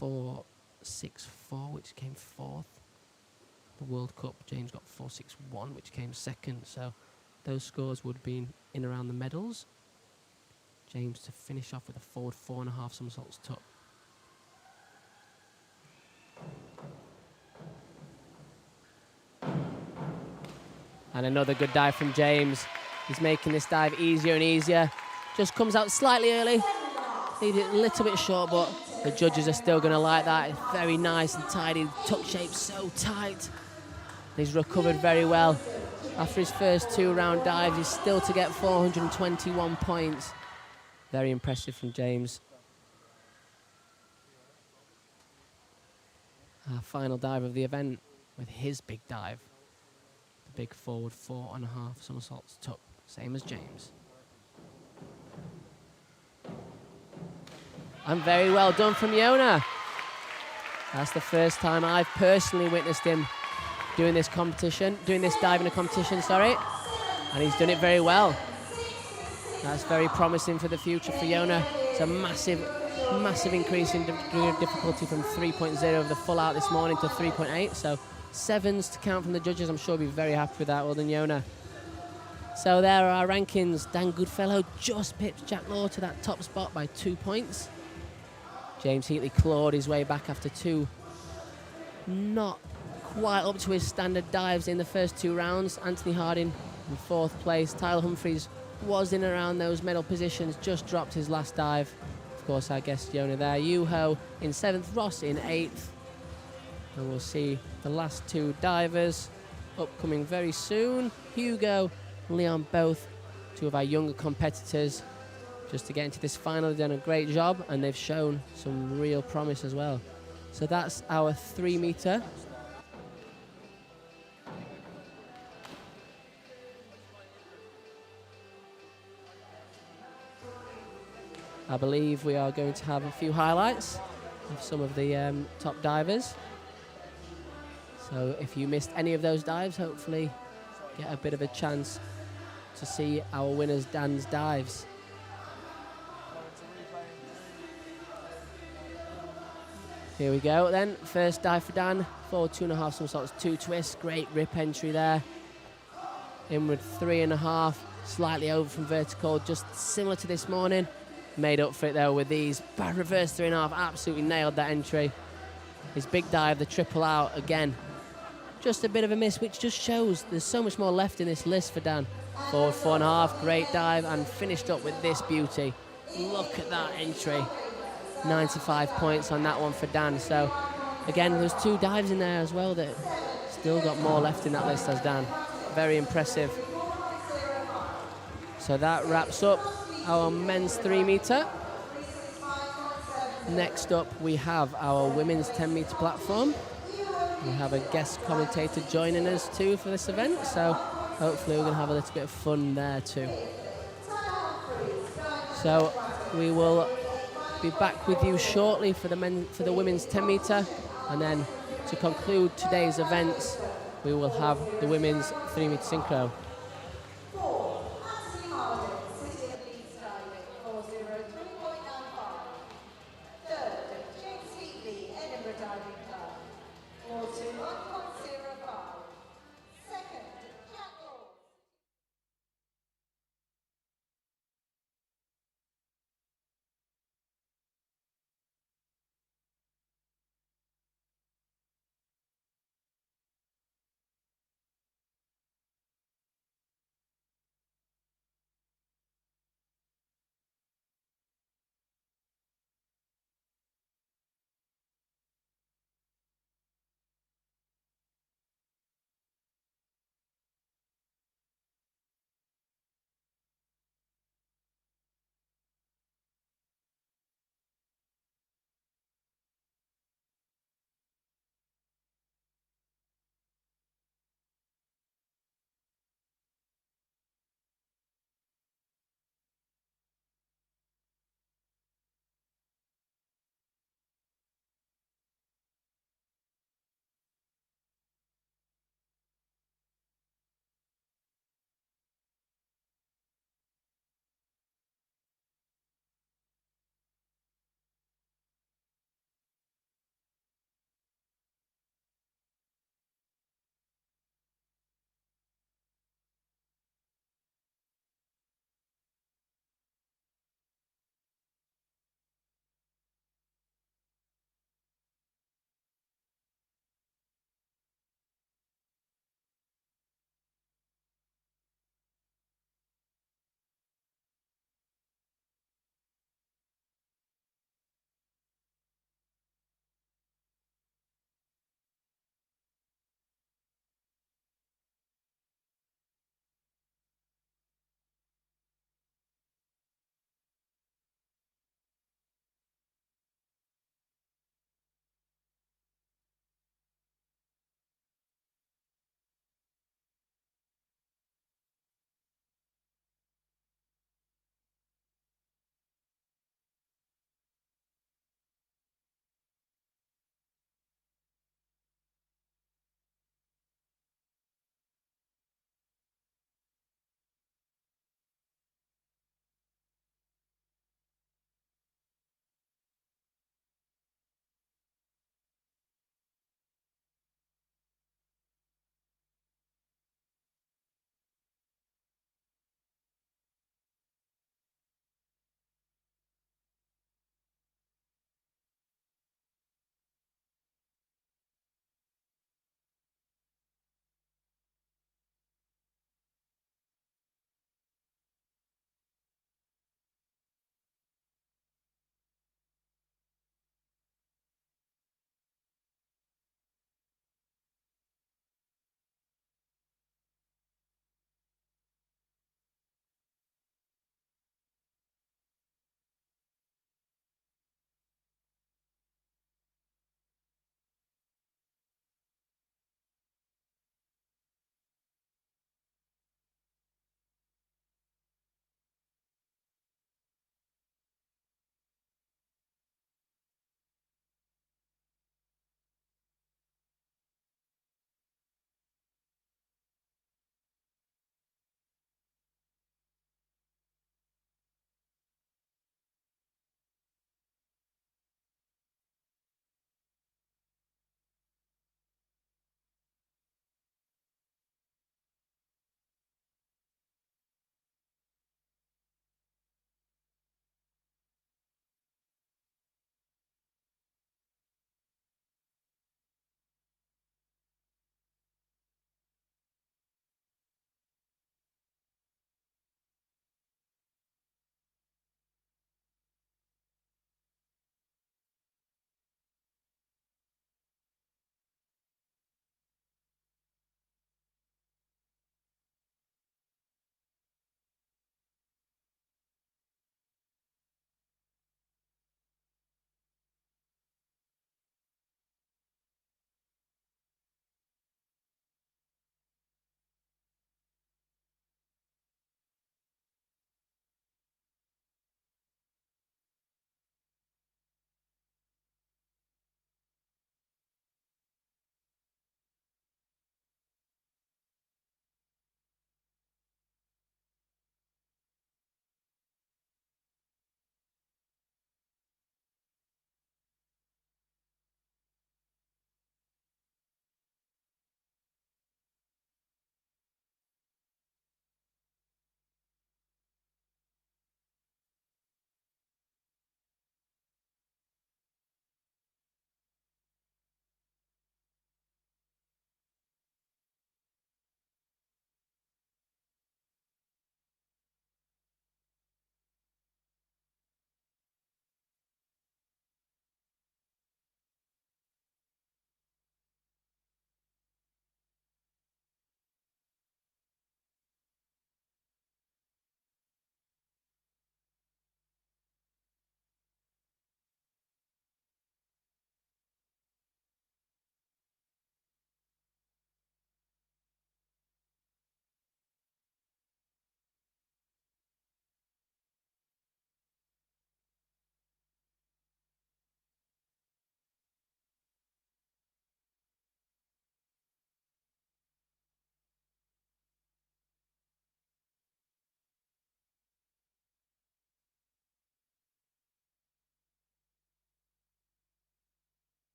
4.64, which came fourth. The World Cup, James got 4.61, which came second. So those scores would have been in around the medals. James to finish off with a forward 4.5 somersaults tuck. And another good dive from James. He's making this dive easier and easier. Just comes out slightly early. Needed it a little bit short, but the judges are still going to like that. It's very nice and tidy. Tuck shape so tight. He's recovered very well. After his first 2 round dives, he's still to get 421 points. Very impressive from James. Our final dive of the event with his big dive. The big forward 4.5 somersaults tuck, same as James. And very well done from Yona. That's the first time I've personally witnessed him doing this dive in a competition, sorry. And he's done it very well. That's very promising for the future for Yona. It's a massive, massive increase in degree of difficulty from 3.0 of the full out this morning to 3.8. So 7s to count from the judges. I'm sure he'll be very happy with that. Well done, Yona. So there are our rankings. Dan Goodfellow just pips Jack Law to that top spot by 2 points. James Heatley clawed his way back after 2 not quite up to his standard dives in the first 2 rounds. Anthony Harding in 4th place. Tyler Humphreys was in around those medal positions, just dropped his last dive. Of course, our guest Yona there. Yuho in 7th, Ross in 8th. And we'll see the last 2 divers upcoming very soon. Hugo and Leon, both 2 of our younger competitors. Just to get into this final, they've done a great job and they've shown some real promise as well. So that's our 3 meter. I believe we are going to have a few highlights of some of the top divers. So if you missed any of those dives, hopefully get a bit of a chance to see our winners Dan's dives. Here we go then. First dive for Dan. Forward 2.5 somersaults, 2 twists. Great rip entry there. Inward 3.5. Slightly over from vertical, just similar to this morning. Made up for it though with these. Reverse 3.5. Absolutely nailed that entry. His big dive, the triple out again. Just a bit of a miss, which just shows there's so much more left in this list for Dan. Forward 4.5. Great dive and finished up with this beauty. Look at that entry. 95 points on that one for Dan. So again, there's 2 dives in there as well that still got more left in that list as Dan. Very impressive. So that wraps up our men's 3 meter. Next up we have our women's 10 meter platform. We have a guest commentator joining us too for this event, so hopefully we're going to have a little bit of fun there too. So we will be back with you shortly for the women's 10 meter, and then to conclude today's events we will have the women's 3 meter synchro.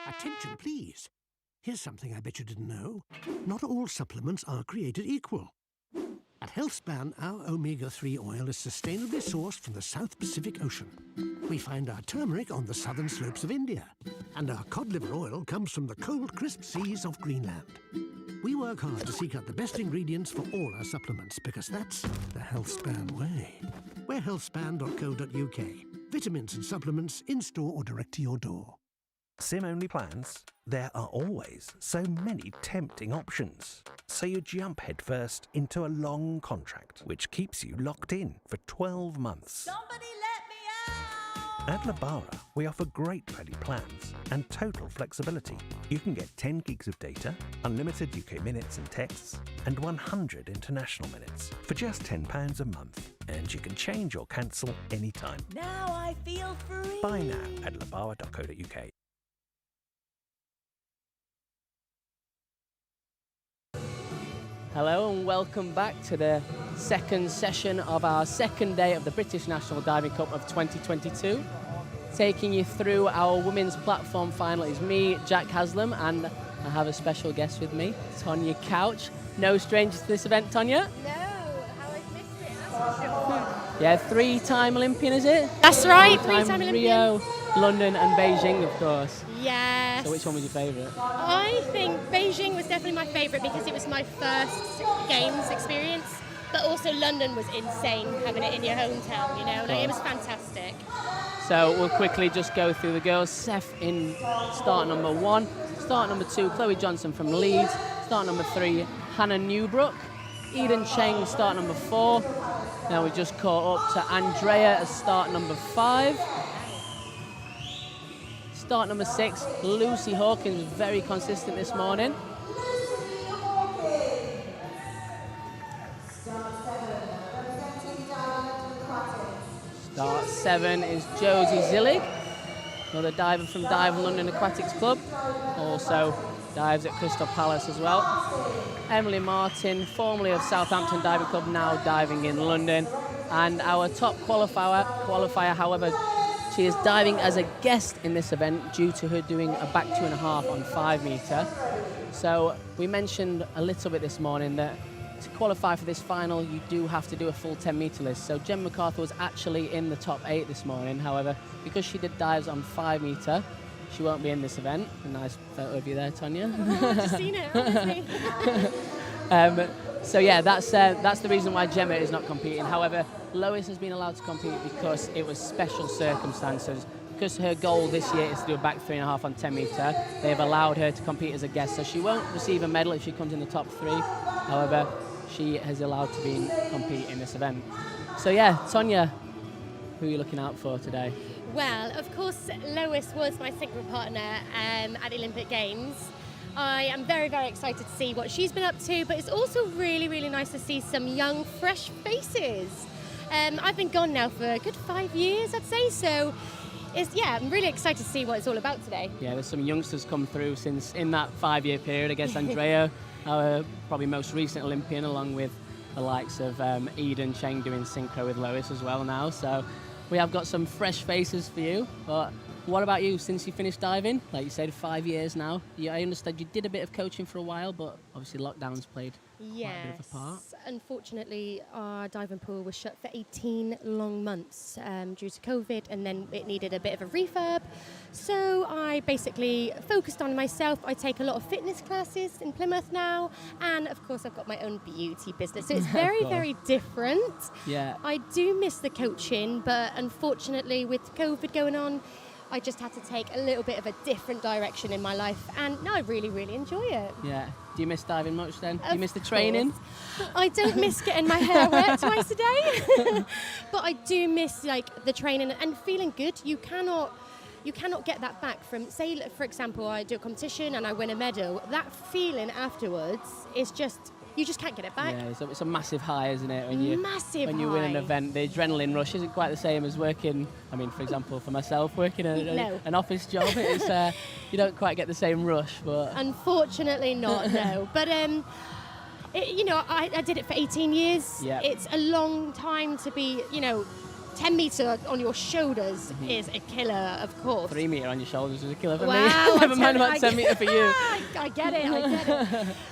Attention, please. Here's something I bet you didn't know. Not all supplements are created equal. At Healthspan, our omega-3 oil is sustainably sourced from the South Pacific Ocean. We find our turmeric on the southern slopes of India. And our cod liver oil comes from the cold, crisp seas of Greenland. We work hard to seek out the best ingredients for all our supplements because that's the Healthspan way. We're healthspan.co.uk. Vitamins and supplements in-store or direct to your door. SIM-only plans? There are always so many tempting options. So you jump headfirst into a long contract, which keeps you locked in for 12 months. Somebody let me out! At Labara, we offer great value plans and total flexibility. You can get 10 gigs of data, unlimited UK minutes and texts, and 100 international minutes for just £10 a month. And you can change or cancel anytime. Now I feel free. Buy now at labara.co.uk. Hello and welcome back to the second session of our second day of the British National Diving Cup of 2022. Taking you through our women's platform final is me, Jack Haslam, and I have a special guest with me, Tonya Couch. No stranger to this event, Tonya? No, how I've missed it, that's for sure. Yeah, three-time Olympian, is it? That's right, three-time Olympian. Rio, London and Beijing, of course. Yes. So which one was your favourite? I think Beijing was definitely my favourite because it was my first Games experience, but also London was insane having it in your hometown, you know, like, it was fantastic. So we'll quickly just go through the girls. Seth in start number 1, start number 2, Chloe Johnson from Leeds, start number 3, Hannah Newbrook, Eden Cheng, start number 4. Now we just caught up to Andrea as start number 5. Start number 6, Lucy Hawkins, very consistent this morning. Start 7 is Josie Zillig, another diver from Dive London Aquatics Club, also dives at Crystal Palace as well. Emily Martin, formerly of Southampton Diving Club, now diving in London. And our top qualifier, however, she is diving as a guest in this event due to her doing a back 2.5 on 5 metre. So we mentioned a little bit this morning that to qualify for this final, you do have to do a full 10 metre list. So Jen MacArthur was actually in the top 8 this morning. However, because she did dives on 5 metre, she won't be in this event. A nice photo of you there, Tonya. I've just seen it, honestly. So yeah, that's the reason why Gemma is not competing. However, Lois has been allowed to compete because it was special circumstances. Because her goal this year is to do a back 3.5 on 10 metre, they have allowed her to compete as a guest. So she won't receive a medal if she comes in the top 3. However, she is allowed to compete in this event. So yeah, Tonya, who are you looking out for today? Well, of course, Lois was my synchro partner at the Olympic Games. I am very, very excited to see what she's been up to, but it's also really, really nice to see some young, fresh faces. I've been gone now for a good 5 years, I'd say, so I'm really excited to see what it's all about today. Yeah, there's some youngsters come through since in that 5-year period. I guess Andrea, our probably most recent Olympian, along with the likes of Eden Cheng doing synchro with Lois as well now. So we have got some fresh faces for you. But what about you since you finished diving? Like you said, 5 years now. I understand you did a bit of coaching for a while, but obviously lockdowns played quite a bit of a part. Unfortunately, our diving pool was shut for 18 long months due to COVID, and then it needed a bit of a refurb. So I basically focused on myself. I take a lot of fitness classes in Plymouth now, and of course I've got my own beauty business. So it's very, very different. Yeah. I do miss the coaching, but unfortunately with COVID going on, I just had to take a little bit of a different direction in my life, and now I really, really enjoy it. Yeah. Do you miss diving much then? Do you miss the training? I don't miss getting my hair wet twice a day, but I do miss like the training and feeling good. You cannot get that back from, say, for example, I do a competition and I win a medal. That feeling afterwards is just, you just can't get it back. Yeah, it's a massive high, isn't it? When you win an high. event, the adrenaline rush isn't quite the same as working. I mean, for example, for myself, working an office job, it's you don't quite get the same rush. But unfortunately, not. No, but I did it for 18 years. Yep. It's a long time to be, 10 metre on your shoulders is a killer, of course. 3 metre on your shoulders is a killer for Wow, me. Never mind about 10 metre for you. I get it.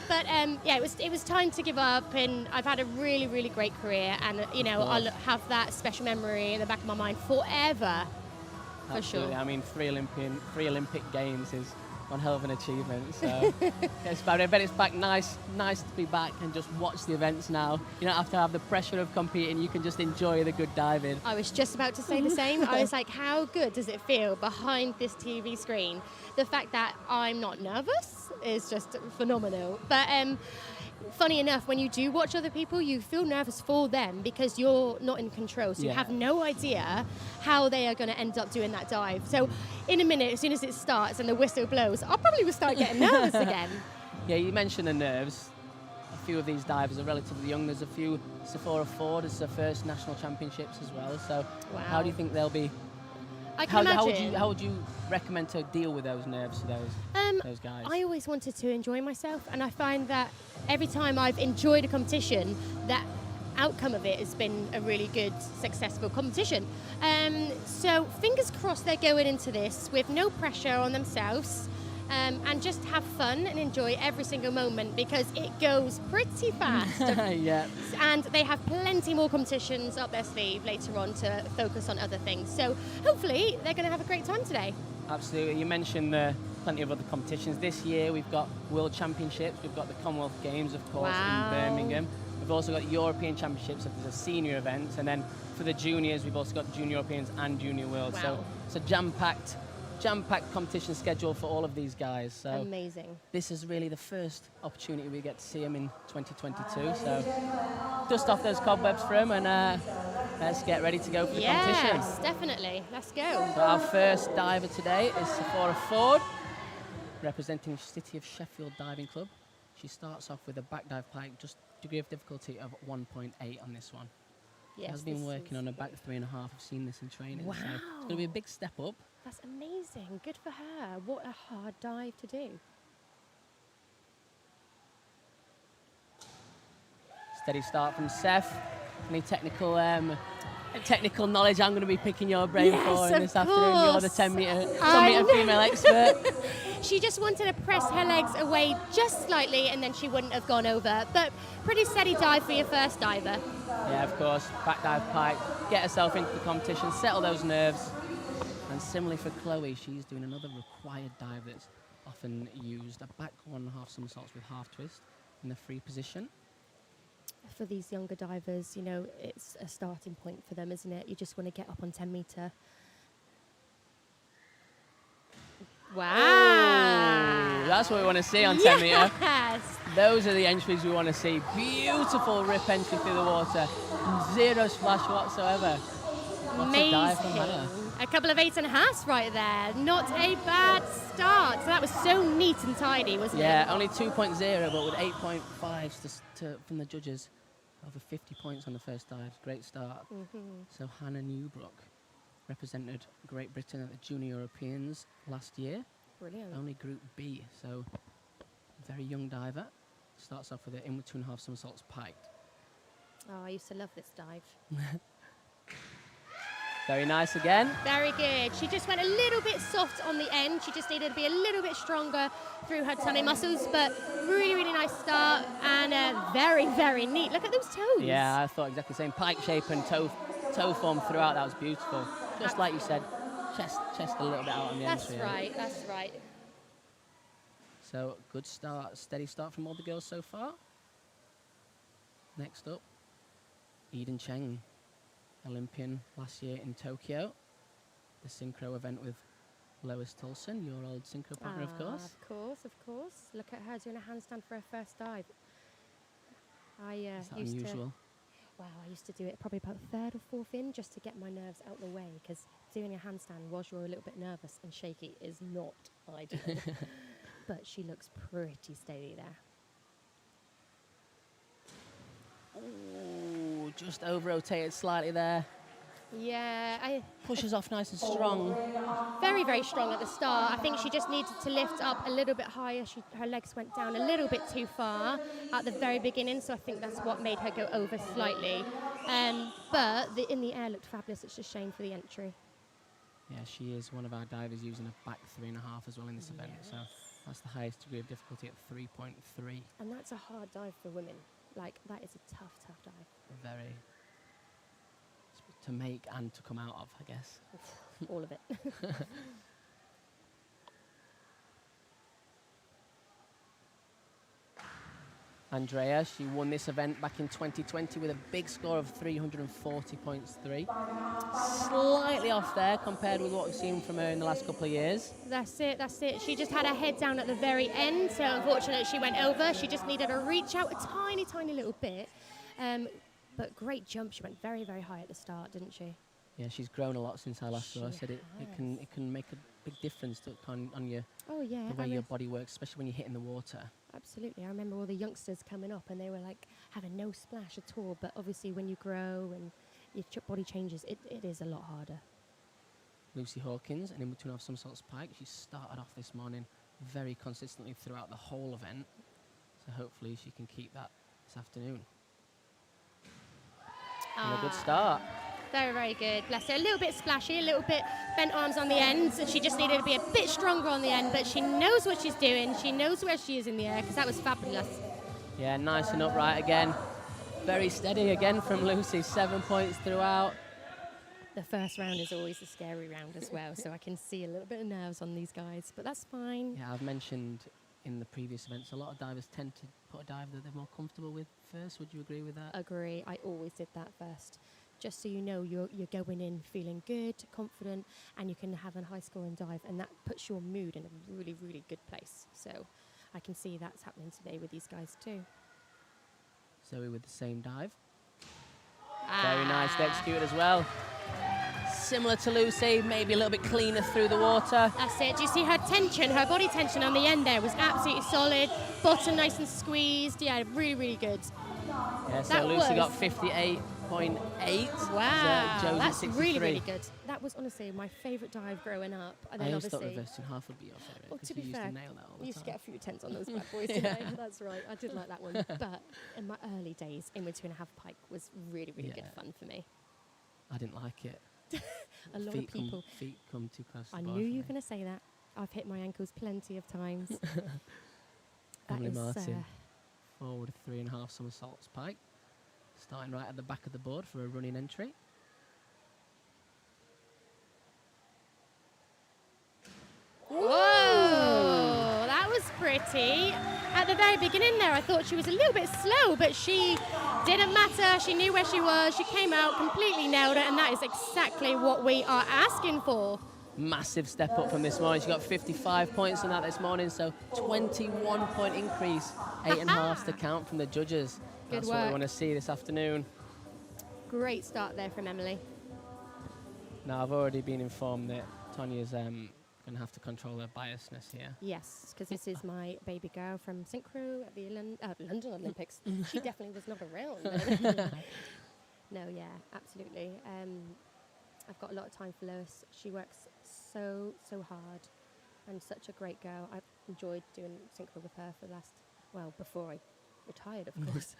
But yeah, it was time to give up, and I've had a really, really great career, and I'll have that special memory in the back of my mind forever. For Absolutely. sure. I mean, three Olympic Games is one hell of an achievement. So it's about it. I bet it's nice to be back and just watch the events now. You don't have to have the pressure of competing. You can just enjoy the good diving. I was just about to say the same. I was like, how good does it feel behind this TV screen? The fact that I'm not nervous is just phenomenal. But funny enough, when you do watch other people, you feel nervous for them because you're not in control. So you have no idea how they are going to end up doing that dive. So in a minute, as soon as it starts and the whistle blows, I'll probably start getting nervous again. Yeah, you mentioned the nerves. A few of these divers are relatively young. There's a few. Sephora Ford is her first national championships as well. So how do you think they'll be? I can imagine. How would you recommend to deal with those nerves for those guys? I always wanted to enjoy myself, and I find that every time I've enjoyed a competition, that outcome of it has been a really good, successful competition. So fingers crossed they're going into this with no pressure on themselves, and just have fun and enjoy every single moment because it goes pretty fast. Yeah. And they have plenty more competitions up their sleeve later on to focus on other things. So hopefully they're going to have a great time today. Absolutely. You mentioned plenty of other competitions. This year we've got World Championships, we've got the Commonwealth Games, of course, in Birmingham. We've also got European Championships, so there's a senior event. And then for the juniors, we've also got Junior Europeans and Junior World. Wow. So it's a jam-packed competition schedule for all of these guys. So amazing. This is really the first opportunity we get to see them in 2022. So dust off those cobwebs for them and let's get ready to go for the competition. Yes, definitely. Let's go. So our first diver today is Sephora Ford, representing City of Sheffield Diving Club. She starts off with a back dive pike, just degree of difficulty of 1.8 on this one. Yes, She has been working on a back 3.5. I've seen this in training. Wow. So it's going to be a big step up. That's amazing. Good for her. What a hard dive to do. Steady start from Seth. Any technical knowledge I'm going to be picking your brain for in this afternoon? You're the 10 metre female expert. She just wanted to press her legs away just slightly and then she wouldn't have gone over. But pretty steady dive for your first diver. Yeah, of course. Back dive pike. Get herself into the competition, settle those nerves. And similarly for Chloe, she's doing another required dive that's often used. A back 1.5 somersaults with half twist in the free position. For these younger divers, it's a starting point for them, isn't it? You just want to get up on 10 metre. Wow. Oh, that's what we want to see on 10 metre. Yes. Those are the entries we want to see. Beautiful rip entry through the water. Zero splash whatsoever. Amazing. A dive from Hannah. A couple of 8.5s right there. Not a bad start. So that was so neat and tidy, wasn't it? Yeah, only 2.0, but with 8.5s from the judges. Over 50 points on the first dive. Great start. So Hannah Newbrook represented Great Britain at the Junior Europeans last year. Brilliant. Only Group B, so very young diver. Starts off with an in with 2.5 somersaults piked. Oh, I used to love this dive. Very nice again. Very good. She just went a little bit soft on the end. She just needed to be a little bit stronger through her tummy muscles, but really, really nice start and very, very neat. Look at those toes. Yeah, I thought exactly the same. Pike shape and toe form throughout. That was beautiful. Just like you said, chest a little bit out on the entry. That's right. So good start, steady start from all the girls so far. Next up, Eden Cheng, Olympian last year in Tokyo. The synchro event with Lois Tolson, your old synchro partner, of course. Of course. Look at her doing a handstand for her first dive. Is that unusual? I used to do it probably about third or fourth in just to get my nerves out the way, because doing a handstand whilst you're a little bit nervous and shaky is not ideal. But she looks pretty steady there. Oh, just over-rotated slightly there. Yeah, I Pushes off nice and strong. very, very strong at the start. I think she just needed to lift up a little bit higher. Her legs went down a little bit too far at the very beginning, so I think that's what made her go over slightly. But in the air looked fabulous. It's just a shame for the entry. Yeah, she is one of our divers using a back 3.5 as well in this event. So that's the highest degree of difficulty at 3.3. And that's a hard dive for women. Like, that is a tough, tough dive. Very. To make and to come out of, I guess. All of it. Andrea, she won this event back in 2020 with a big score of 340.3. Slightly off there compared with what we've seen from her in the last couple of years. That's it. She just had her head down at the very end, so unfortunately she went over. She just needed to reach out a tiny, tiny little bit. But great jump. She went very, very high at the start, didn't she? Yeah, she's grown a lot since I last saw her. I said it can make a big difference on your the way your body works, especially when you're hitting the water. Absolutely. I remember all the youngsters coming up and they were like having no splash at all. But obviously when you grow and your body changes, it is a lot harder. Lucy Hawkins, and in between off somersaults pike, she started off this morning very consistently throughout the whole event. So hopefully she can keep that this afternoon. And a good start. Very, very good. Bless her. A little bit splashy, a little bit bent arms on the ends. She just needed to be a bit stronger on the end, but she knows what she's doing. She knows where she is in the air, because that was fabulous. Yeah, nice and upright again. Very steady again from Lucy. 7 points throughout. The first round is always a scary round as well, so I can see a little bit of nerves on these guys, but that's fine. Yeah, I've mentioned in the previous events, a lot of divers tend to put a dive that they're more comfortable with first. Would you agree with that? Agree. I always did that first. Just so you know, you're going in feeling good, confident, and you can have a high-scoring dive, and that puts your mood in a really, really good place. So I can see that's happening today with these guys too. Zoe with the same dive. Very nicely executed as well. Similar to Lucy, maybe a little bit cleaner through the water. That's it. Do you see her tension? Her body tension on the end there was absolutely solid. Bottom nice and squeezed. Yeah, really, really good. Yeah, so Lucy got 58.8. Wow, Josie that's 63. really, really good. That was honestly my favourite dive growing up. And then I always thought obviously, reversing half would be your favourite. well, to be fair, used to nail that all the I used to time. get a few tents on those bad boys today. That's right. I did like that one. But in my early days, in between a half pike was really, really good fun for me. I didn't like it. A lot of people. Feet come too close to the I bar knew for you were me. going to say that. I've hit my ankles plenty of times. Emily Martin, forward 3.5 somersaults pike. Starting right at the back of the board for a running entry. Whoa, that was pretty. At the very beginning there, I thought she was a little bit slow, but she didn't matter. She knew where she was. She came out, completely nailed it, and that is exactly what we are asking for. Massive step up from this morning. She got 55 points on that this morning, so 21 point increase. 8.5 to count from the judges. Good That's work. what we want to see this afternoon. Great start there from Emily. Now, I've already been informed that Tanya's going to have to control her biasness here. Yes, because this is my baby girl from Synchro at the London Olympics. She definitely was not around then. No, yeah, absolutely. I've got a lot of time for Lois. She works so hard and such a great girl. I've enjoyed doing Synchro with her for the last, before I retired, of course.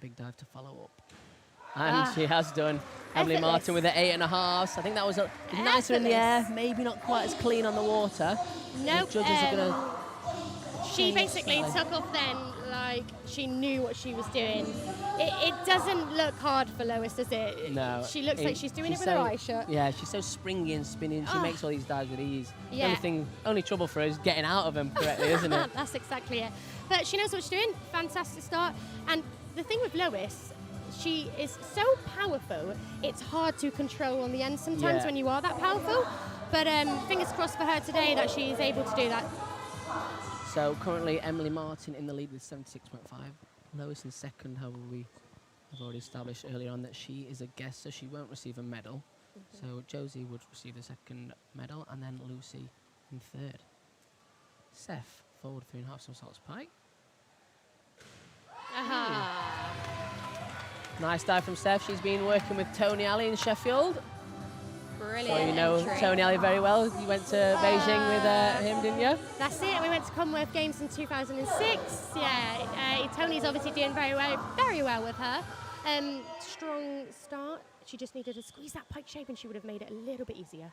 Big dive to follow up. And she has done. Emily Martin with the 8.5. I think that was nicer in the air, maybe not quite as clean on the water. No, The judges are going to. she basically took off then like she knew what she was doing. It doesn't look hard for Lois, does it? No. She looks like she's doing it with her eyes shut. Yeah, she's so springy and spinning. She makes all these dives with ease. Yeah. Only trouble for her is getting out of them correctly, isn't it? That's exactly it. But she knows what she's doing. Fantastic start. And the thing with Lois, she is so powerful, it's hard to control on the end sometimes when you are that powerful. But fingers crossed for her today that she is able to do that. So currently Emily Martin in the lead with 76.5. Lois in second, however, we have already established earlier on that she is a guest, so she won't receive a medal. So Josie would receive the second medal, and then Lucy in third. Seth, forward 3.5 somersaults pike. Nice dive from Steph. She's been working with Tony Alley in Sheffield. Brilliant. So you know entry. Tony Alley very well. You went to Beijing with him, didn't you? That's it. We went to Commonwealth Games in 2006. Yeah, Tony's obviously doing very well with her. Strong start. She just needed to squeeze that pike shape and she would have made it a little bit easier.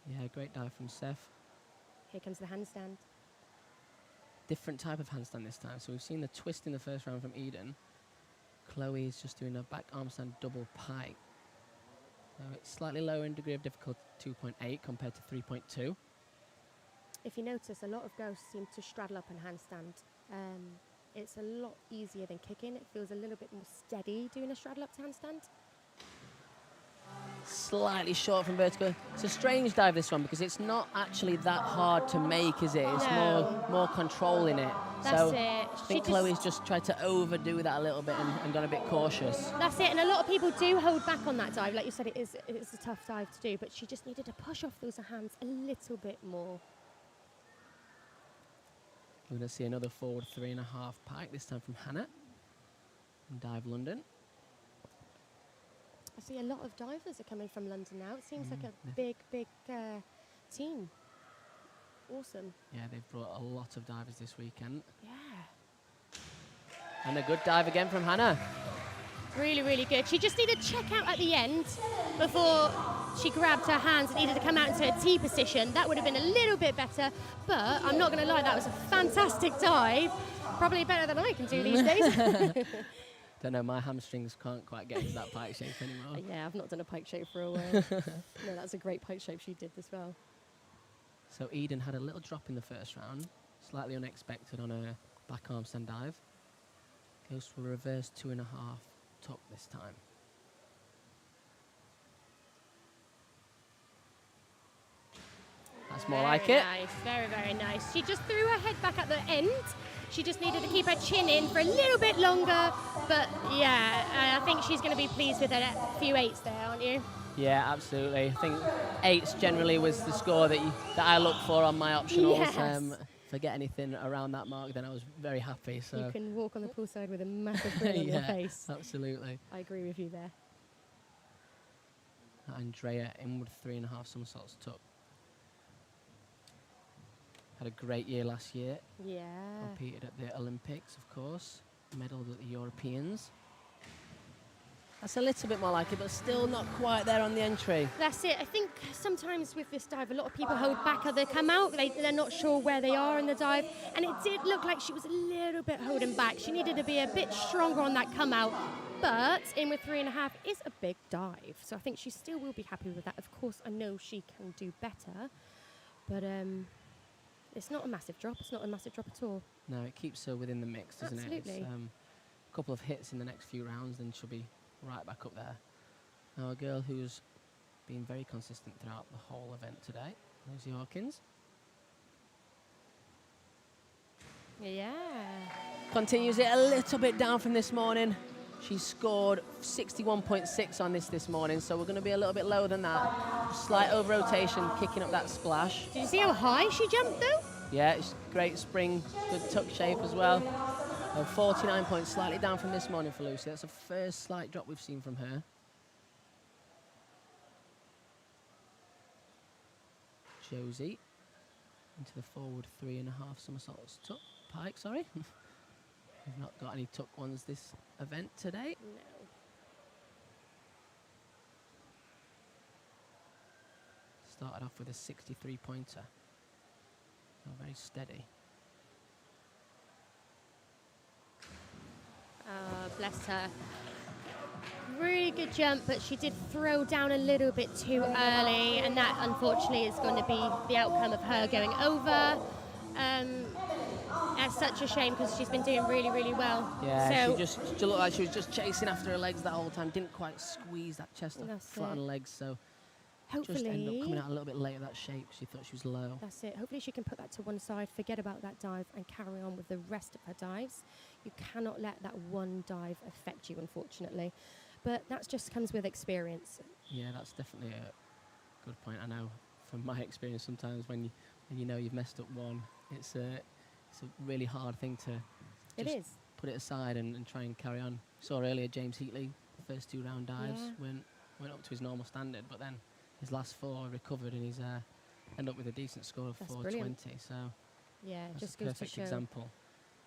Yeah, great dive from Steph. Here comes the handstand. Different type of handstand this time. So we've seen the twist in the first round from Eden. Chloe is just doing a back arm stand double pike. So it's slightly lower in degree of difficulty, 2.8 compared to 3.2. If you notice, a lot of girls seem to straddle up and handstand. It's a lot easier than kicking. It feels a little bit more steady doing a straddle up to handstand. Slightly short from vertical. It's a strange dive, this one, because it's not actually that hard to make, is it? It's more control in it. That's so it. I think She Chloe's just tried to overdo that a little bit and gone a bit cautious. That's it, and a lot of people do hold back on that dive. Like you said, it's a tough dive to do, but she just needed to push off those hands a little bit more. We're going to see another forward 3.5 pike, this time from Hannah in Dive London. I see a lot of divers are coming from London now. It seems like a big team. Awesome. Yeah, they've brought a lot of divers this weekend. Yeah. And a good dive again from Hannah. Really, really good. She just needed to check out at the end before she grabbed her hands and needed to come out into a T position. That would have been a little bit better, but I'm not going to lie, that was a fantastic dive. Probably better than I can do these days. Don't know, my hamstrings can't quite get into that pike shape anymore. Yeah, I've not done a pike shape for a while. No, that's a great pike shape she did as well. So Eden had a little drop in the first round, slightly unexpected on a back arm stand dive. Goes for a reverse 2.5 top this time. That's more like it. Nice, very, very nice. She just threw her head back at the end. She just needed to keep her chin in for a little bit longer. But yeah, I think she's going to be pleased with a few eights there, aren't you? Yeah, absolutely. I think 8s generally was the score that I look for on my optionals. Yes. If I get anything around that mark, then I was very happy. So You can walk on the poolside with a massive grin on your face. Absolutely. I agree with you there. Andrea inward 3.5 somersaults took. Had a great year last year. Yeah. Competed at the Olympics, of course. Medalled at the Europeans. That's a little bit more like it, but still not quite there on the entry. That's it. I think sometimes with this dive, a lot of people hold back as they come out. They're not sure where they are in the dive. And it did look like she was a little bit holding back. She needed to be a bit stronger on that come out. But in with 3.5 is a big dive. So I think she still will be happy with that. Of course, I know she can do better. But it's not a massive drop. It's not a massive drop at all. No, it keeps her within the mix, doesn't it? Absolutely. It's, a couple of hits in the next few rounds, then she'll be right back up there. Now a girl who's been very consistent throughout the whole event today, Lucy Hawkins. Yeah. Continues it a little bit down from this morning. She scored 61.6 on this morning, so we're going to be a little bit lower than that. Slight over rotation, kicking up that splash. Did you see how high she jumped though? Yeah, it's great spring, good tuck shape as well. 49 points, slightly down from this morning for Lucy. That's the first slight drop we've seen from her. Josie into the forward 3.5 somersaults tuck pike, sorry. We've not got any tuck ones this event today. No. Started off with a 63 pointer. Oh, very steady. Oh, bless her. Really good jump, but she did throw down a little bit too early, and that unfortunately is going to be the outcome of her going over. That's such a shame because she's been doing really, really well. Yeah, so she looked like she was just chasing after her legs that whole time. Didn't quite squeeze that chest up flat on legs, so just ended up coming out a little bit late of that shape. She thought she was low. That's it. Hopefully she can put that to one side, forget about that dive, and carry on with the rest of her dives. You cannot let that one dive affect you, unfortunately. But that just comes with experience. Yeah, that's definitely a good point. I know from my experience sometimes when you know you've messed up one, it's a really hard thing to It is. put it aside and try and carry on. Saw earlier James Heatley first 2 round dives. Went up to his normal standard, but then his last 4 recovered, and he's ended up with a decent score of 420. So yeah, that's just a goes to perfect show example.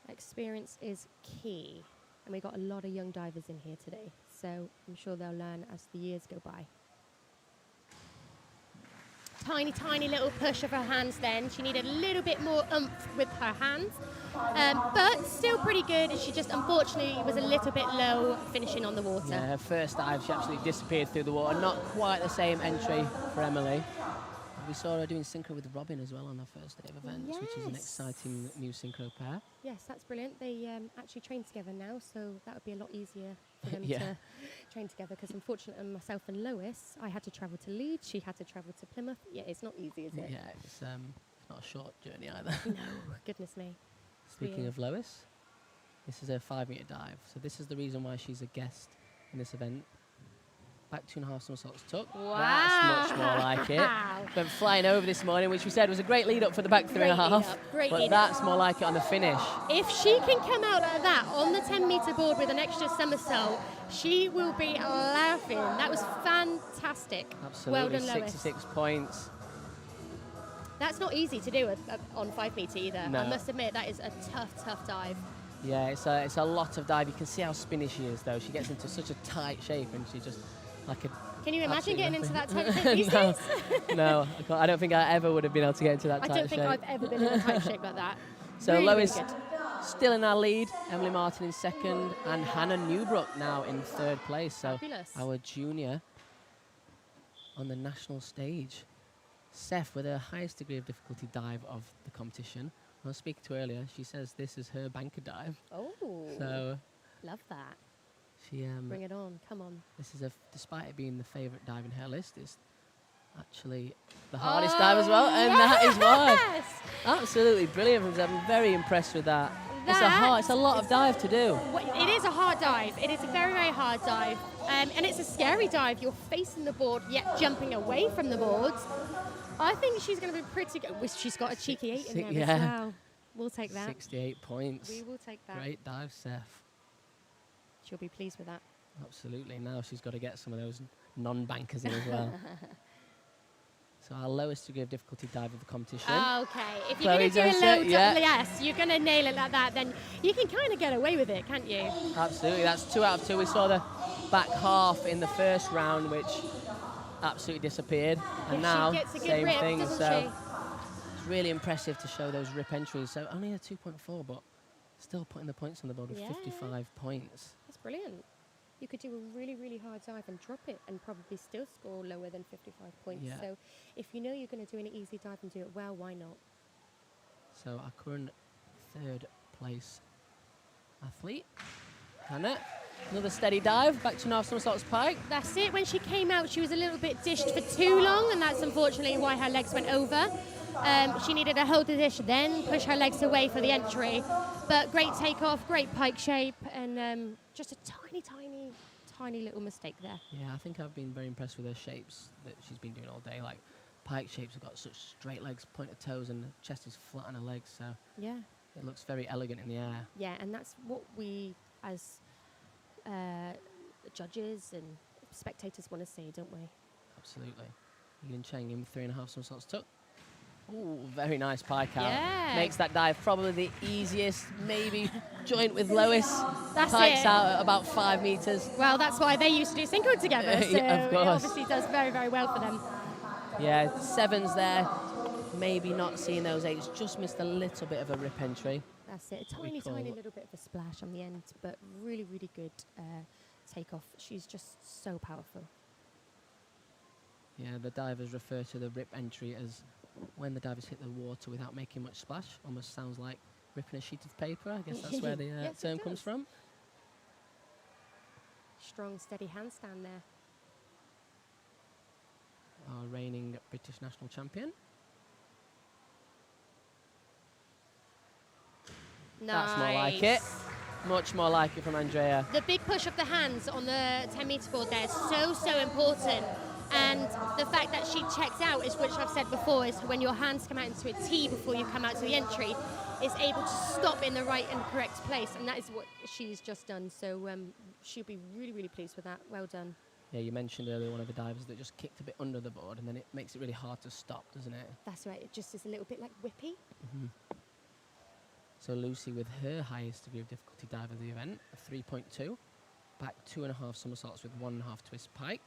experience is key. And we got a lot of young divers in here today, so I'm sure they'll learn as the years go by. Tiny, tiny little push of her hands then. She needed a little bit more oomph with her hands, but still pretty good. She just unfortunately was a little bit low finishing on the water. Yeah, her first dive, she absolutely disappeared through the water. Not quite the same entry for Emily. We saw her doing synchro with Robin as well on her first day of events, which is an exciting new synchro pair. Yes, that's brilliant. They actually train together now, so that would be a lot easier for them Yeah. to train together, because unfortunately myself and Lois, I had to travel to Leeds, she had to travel to Plymouth. Yeah, it's not easy, is it? Yeah, it's not a short journey either. No, goodness me. Speaking of Lois, this is her 5 metre dive. So this is the reason why she's a guest in this event. Back 2.5 somersaults tuck. Wow. That's much more like it. Went flying over this morning, which we said was a great lead up for the back 3.5. But that's more like it on the finish. If she can come out like that on the 10-metre board with an extra somersault, she will be laughing. That was fantastic. Absolutely. Well done, Lois. 66 points. That's not easy to do on 5 metre either. No. I must admit, that is a tough dive. Yeah, it's a lot of dive. You can see how spinny she is, though. She gets into such a tight shape, and she just like a. Can you imagine getting into that tight shape these No, days? no, I don't think I ever would have been able to get into that I tight don't think shape. I've ever been in a tight shape like that. So Really, Lois really good. still in our lead, Emily Martin in second, and Hannah Newbrook now in 3rd place. So Fabulous. our junior on the national stage. Seth with her highest degree of difficulty dive of the competition. I was speaking to her earlier. She says this is her banker dive. Oh, So love that. she Bring it on. Come on. this is despite it being the favourite dive in her list, it's actually the hardest dive as well, and that is why. Yes! Absolutely brilliant from Zeb. I'm very impressed with that. It's a lot of dive to do. It is a hard dive. It is a very, very hard dive. And it's a scary dive. You're facing the board, yet jumping away from the boards. I think she's going to be pretty good. She's got a cheeky 8 in there as Yeah. well. We'll take that. 68 points. We will take that. Great dive, Seth. She'll be pleased with that. Absolutely. Now she's got to get some of those non-bankers in as well. So our lowest degree of difficulty dive of the competition. Okay. If you're going to do a Chloe low Joseph, yes, you're going to nail it like that, then you can kind of get away with it, can't you? Absolutely. That's 2 out of 2. We saw the back half in the first round, which absolutely disappeared. And now, she gets a good same rip, thing. doesn't So she? it's really impressive to show those rip entries. So only a 2.4, but still putting the points on the board with Yeah. 55 points. That's brilliant. You could do a really, really hard dive and drop it and probably still score lower than 55 points. Yeah. So if you know you're going to do an easy dive and do it well, why not? So our current 3rd place athlete, Hannah. Another steady dive, back to North Somersault's pike. That's it. When she came out, she was a little bit dished for too long, and that's unfortunately why her legs went over. She needed to hold the dish, then push her legs away for the entry. But great takeoff, great pike shape, and just a tiny little mistake there. Yeah, I think I've been very impressed with her shapes that she's been doing all day. Like pike shapes have got such straight legs, pointed toes, and the chest is flat on her legs, so Yeah. it looks very elegant in the air. Yeah, and that's what we as judges and spectators want to see, don't we? Absolutely. Yin Cheng in 3.5 somersaults tuck. Ooh, very nice pike out. Yeah. Makes that dive probably the easiest, maybe joint with Lois. That's Pikes it. out at about 5 metres. Well, that's why they used to do synchro together, so Yeah, of it course. obviously does very, very well for them. Yeah, 7s there. Maybe not seeing those 8s. Just missed a little bit of a rip entry. That's it. A What we tiny call- little bit of a splash on the end, but really, really good takeoff. She's just so powerful. Yeah, the divers refer to the rip entry as when the divers hit the water without making much splash. Almost sounds like ripping a sheet of paper. I guess that's where the Yes, it term comes does. from. Strong, steady handstand there. Our reigning British national champion. That's more like it. Much more like it from Andrea. The big push of the hands on the 10-metre board there is so important. And the fact that she checks out, is which I've said before, is when your hands come out into a T before you come out to the entry, is able to stop in the right and correct place. And that is what she's just done. So she'll be really, really pleased with that. Well done. Yeah, you mentioned earlier one of the divers that just kicked a bit under the board, and then it makes it really hard to stop, doesn't it? That's right. It just is a little bit like whippy. So Lucy with her highest degree of difficulty dive of the event, a 3.2, back 2.5 somersaults with 1.5 twist pike.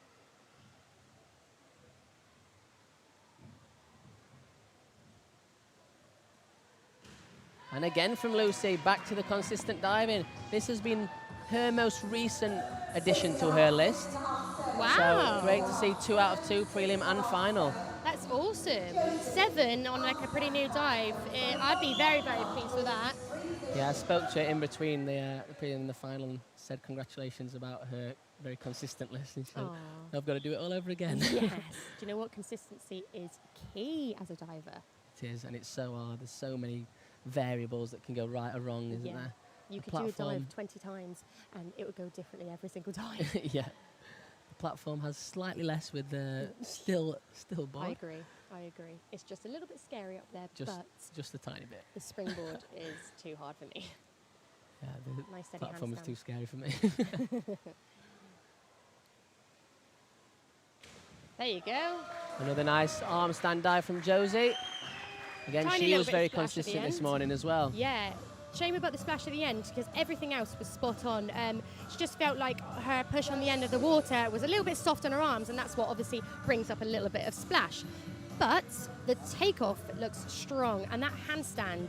And again from Lucy, back to the consistent diving. This has been her most recent addition to her list. Wow. So great to see 2 out of 2, prelim and final. That's awesome. 7 on like a pretty new dive. I'd be very, very pleased with that. Yeah, I spoke to her in between the prelim and the final and said congratulations about her very consistent list. And she said, Aw. I've got to do it all over again. Yes. Do you know what? Consistency is key as a diver. It is, and it's so hard. There's so many variables that can go right or wrong, isn't there? You The could do a platform. dive 20 times and it would go differently every single time. Yeah. The platform has slightly less with the still board. I agree. It's just a little bit scary up there, but Just a tiny bit. the springboard is too hard for me. Yeah, the Nice steady platform was handstand. too scary for me. There you go. Another nice arm stand dive from Josie. Again, Tiny she little was bit very splash at the consistent this end. morning as well. Yeah. Shame about the splash at the end because everything else was spot on. She just felt like her push on the end of the water was a little bit soft on her arms, and that's what obviously brings up a little bit of splash. But the takeoff looks strong, and that handstand,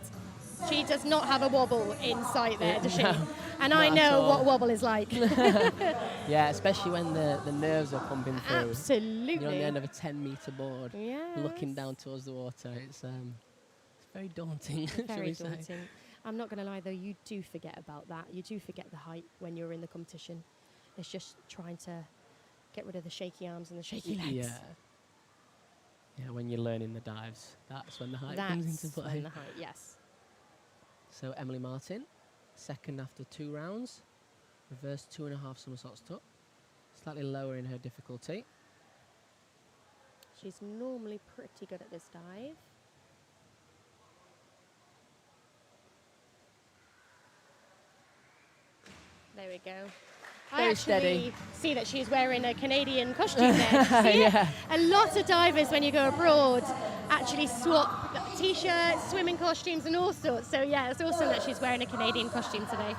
she does not have a wobble in sight there, does she? No, And not I at know all. what wobble is like. Yeah, especially when the nerves are pumping through. Absolutely. You're on the end of a 10-metre board, Yes. looking down towards the water. It's very daunting, shall Very we say. daunting. I'm not going to lie though, you do forget about that. You do forget the height when you're in the competition. It's just trying to get rid of the shaky arms and the shaky legs. Yeah. Yeah, when you're learning the dives, that's when the height That's comes into play. when the height, yes. So Emily Martin, second after 2 rounds, reverse 2.5 somersaults tuck, slightly lower in her difficulty. She's normally pretty good at this dive. There we go. I Very actually steady. see that she's wearing a Canadian costume there. See it? Yeah. A lot of divers, when you go abroad, actually swap t-shirts, swimming costumes, and all sorts. So yeah, it's awesome that she's wearing a Canadian costume today.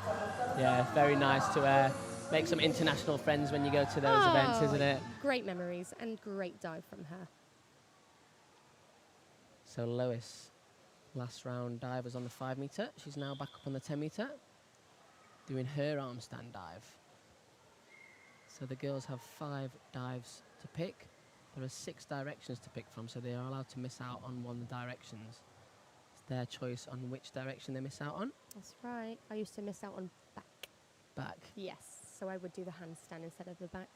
Yeah, very nice to make some international friends when you go to those events, isn't it? Great memories and great dive from her. So Lois, last round dive was on the 5 metre. She's now back up on the 10 metre, doing her arm stand dive. So the girls have 5 dives to pick. There are 6 directions to pick from, so they are allowed to miss out on one of the directions. It's their choice on which direction they miss out on. That's right. I used to miss out on back. Back. Yes, so I would do the handstand instead of the back.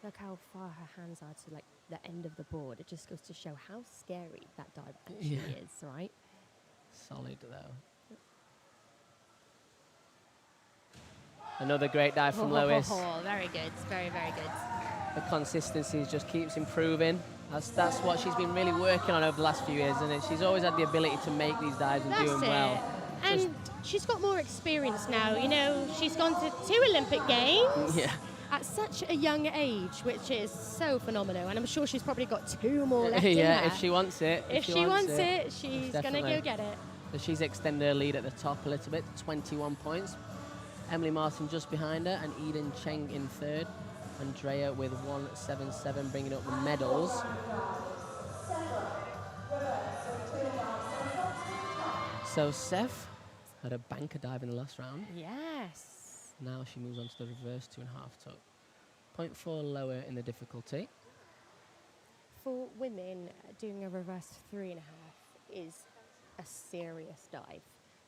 Look how far her hands are to like the end of the board. It just goes to show how scary that dive actually Yeah. is, right? Solid though. Another great dive from Lois. Oh, very good. Very, very good. The consistency just keeps improving. That's what she's been really working on over the last few years, and she's always had the ability to make these dives and do That's them well. it. And she's got more experience now. You know, she's gone to 2 Olympic Games Yeah. at such a young age, which is so phenomenal. And I'm sure she's probably got 2 more left in Yeah, there. if she wants it. If she wants it, she's going to definitely. go get it. So she's extended her lead at the top a little bit, 21 points. Emily Martin just behind her, and Eden Cheng in third. Andrea with 177, bringing up the medals. So Seth had a banker dive in the last round. Yes. Now she moves on to the reverse 2.5 tuck. 0.4 lower in the difficulty. For women, doing a reverse 3.5 is a serious dive.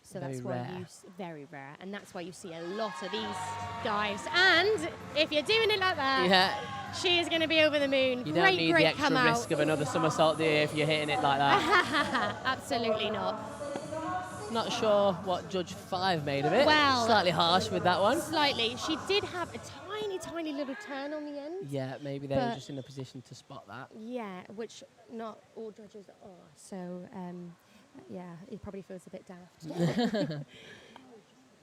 So Very that's why rare. very rare, and that's why you see a lot of these dives. And if you're doing it like that, Yeah, she is going to be over the moon. you great, don't need great the extra come risk out. of another somersault, do you, if you're hitting it like that? Absolutely not. Not sure what Judge 5 made of it. Well- Slightly harsh with that one. Slightly. She did have a tiny, tiny little turn on the end. Yeah, maybe they were But- just in a position to spot that. Yeah, which not all judges are. So Yeah, he probably feels a bit daft.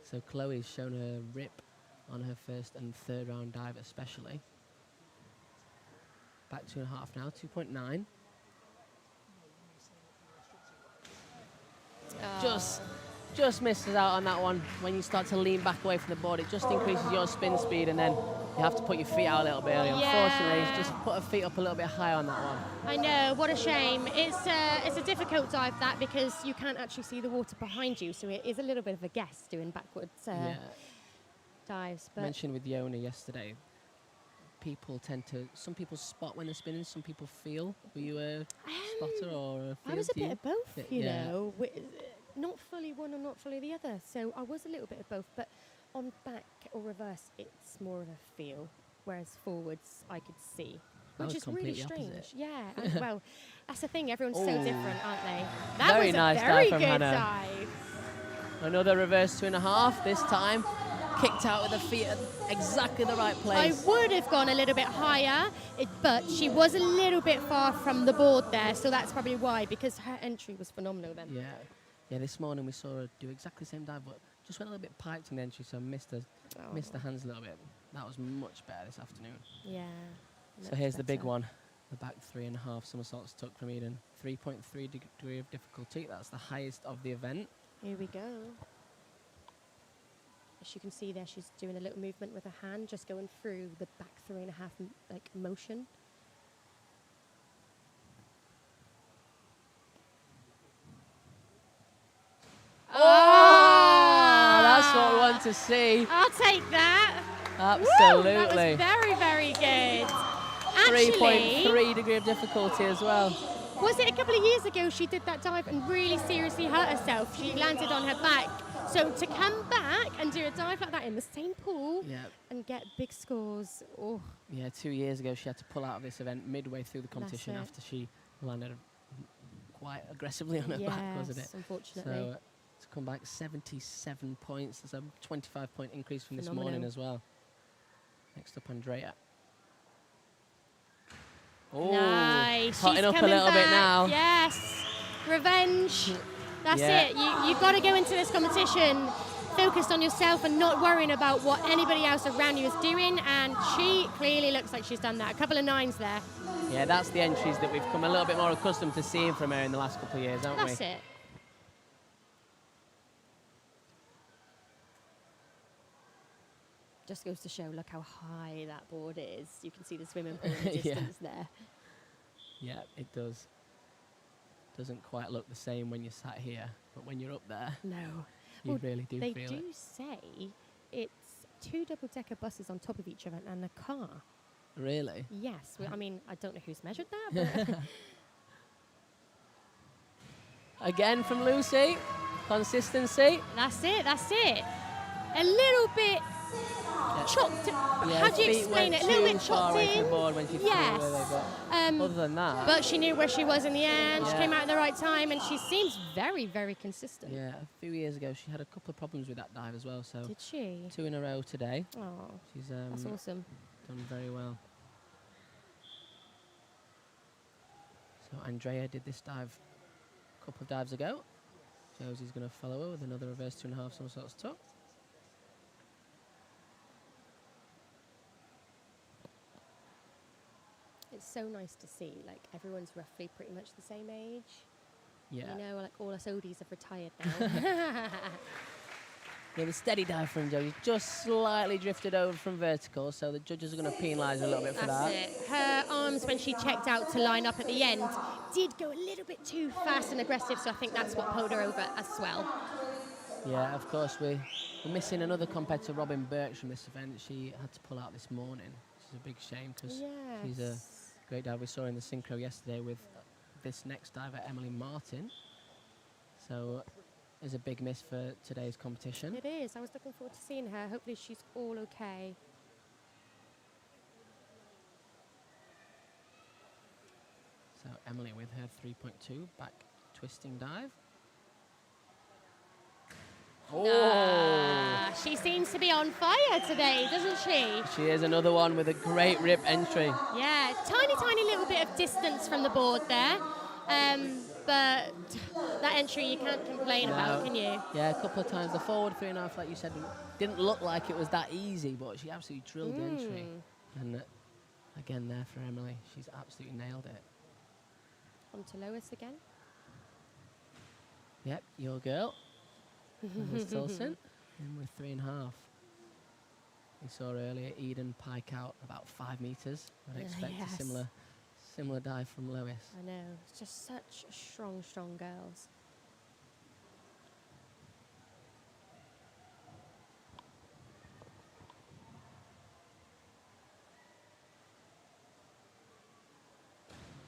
So Chloe's shown her rip on her first and third round dive especially. Back 2.5 now, 2.9. Just misses out on that one. When you start to lean back away from the board, it just increases your spin speed, and then you have to put your feet out a little bit early. Yeah. Unfortunately, just put her feet up a little bit higher on that one. I know, what a shame. It's a difficult dive, that, because you can't actually see the water behind you, so it is a little bit of a guess doing backwards dives. I But mentioned with Yona yesterday, some people spot when they're spinning, some people feel. Were you a spotter or a field? I was a bit of both, you Yeah. know. Not fully one or not fully the other, so I was a little bit of both, but on back or reverse, it's more of a feel, whereas forwards I could see, I which was is really completely strange. opposite. Yeah, and well, that's the thing, everyone's so different, aren't they? That Very was nice a very dive from good Hannah. dive. Another reverse 2.5, this time kicked out with the feet at exactly the right I place. would have gone a little bit higher, but she was a little bit far from the board there, so that's probably why, because her entry was phenomenal then. Yeah, this morning we saw her do exactly the same dive, but just went a little bit piped in the entry, so missed the hands a little bit. That was much better this afternoon. Yeah. So here's the big one, the back 3.5 somersaults tuck from Eden. 3.3 degree of difficulty, that's the highest of the event. Here we go. As you can see there, she's doing a little movement with her hand, just going through the back 3.5 like motion. Oh, that's what we want to see. I'll take that. Absolutely. Woo, that was very, very good. Actually, 3.3 degree of difficulty as well. was it a couple of years ago she did that dive and really seriously hurt herself? She landed on her back. So to come back and do a dive like that in the same pool and get big scores, oh. Yeah, 2 years ago she had to pull out of this event midway through the competition after she landed quite aggressively on her back, wasn't it? Unfortunately. So to come back 77 points, there's a 25-point increase from this Phenomenal. morning as well. Next up, Andrea. Oh, Nice. hotting She's up a coming little bit back. now. Yes. Revenge. That's Yeah. it. You've got to go into this competition focused on yourself and not worrying about what anybody else around you is doing. And she clearly looks like she's done that. A couple of 9s there. Yeah, that's the entries that we've come a little bit more accustomed to seeing from her in the last couple of years, haven't we? That's it. Just goes to show, look how high that board is. You can see the swimming pool in the distance there. Yeah, it does. Doesn't quite look the same when you're sat here, but when you're up there, No. you really do They feel do it. say it's 2 double-decker buses on top of each other and a car. Really? Yes. Well, I mean, I don't know who's measured that, but Again from Lucy, consistency. that's it. That's it. A little bit chopped. How do you feet explain went it? A little too bit far chopped away from in. the board when she threw Yes. it away, but other than that, But she knew where she was in the end. She Yeah. came out at the right time, and she seems very, very consistent. yeah, a few years ago she had a couple of problems with that dive as well. So Did she? 2 in a row today. Oh, She's that's awesome. done very well. So Andrea did this dive a couple of dives ago. Josie's going to follow her with another reverse 2.5 somersaults tuck. It's so nice to see. Like, everyone's roughly pretty much the same age. Yeah. You know, like all us oldies have retired now. Yeah, the steady dive from Josie just slightly drifted over from vertical, so the judges are going to penalise her a little bit for That's that. it. Her arms, when she checked out to line up at the end, did go a little bit too fast and aggressive, so I think that's what pulled her over as well. Yeah, of course, we're missing another competitor, Robin Birch, from this event. She had to pull out this morning, which is a big shame because she's a great diver. We saw her in the synchro yesterday with this next diver, Emily Martin. So it's a big miss for today's competition. It is. I was looking forward to seeing her. Hopefully she's all okay. So Emily with her 3.2 back twisting dive. Oh! She seems to be on fire today, doesn't she? She is another one with a great rip entry. Yeah, tiny little bit of distance from the board there. But that entry you can't complain about, can you? Yeah, a couple of times. The forward 3.5, like you said, didn't look like it was that easy, but she absolutely drilled the entry. And again there for Emily, she's absolutely nailed it. On to Lois again. Yep, your girl. Alice Tilson in with 3.5. We saw earlier Eden pike out about 5 meters. I'd expect a similar dive from Lois. I know, it's just such strong girls.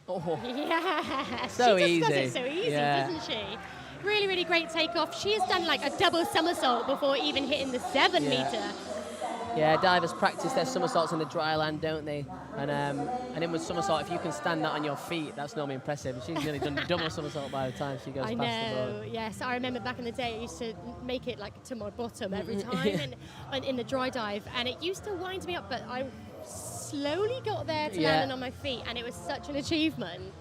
Oh, Yeah, So she just easy. does it so easy, Yeah. doesn't she? Really, really great takeoff. She has done like a double somersault before even hitting the 7 meter. yeah, divers practice their somersaults in the dry land, don't they? And in with somersault, if you can stand that on your feet, that's normally impressive. She's nearly done double somersault by the time she goes I past the know, board. yes. I remember back in the day, I used to make it like to my bottom every time and in the dry dive, and it used to wind me up, but I slowly got there to landing on my feet, and it was such an achievement.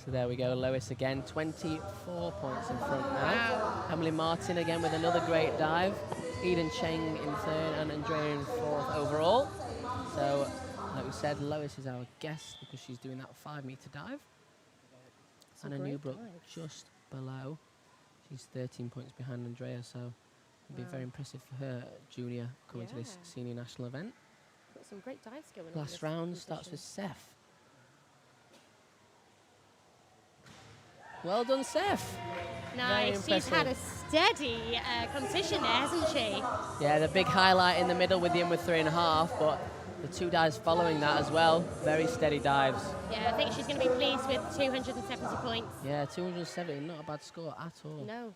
So there we go, Lois again, 24 points in front now. Wow. Emily Martin again with another great dive. Eden Cheng in third and Andrea in fourth overall. So, like we said, Lois is our guest because she's doing that 5 meter dive. Some Anna great Newbrook dives. just below. She's 13 points behind Andrea, so it'll be very impressive for her junior coming to this Yeah. senior national event. Got some great dives going on. Last round starts with Seth. Well done, Seth. Nice. She's had a steady competition there, hasn't she? Yeah, the big highlight in the middle with the in with 3.5, but the 2 dives following that as well. Very steady dives. Yeah, I think she's going to be pleased with 270 points. Yeah, 270, not a bad score at all. No.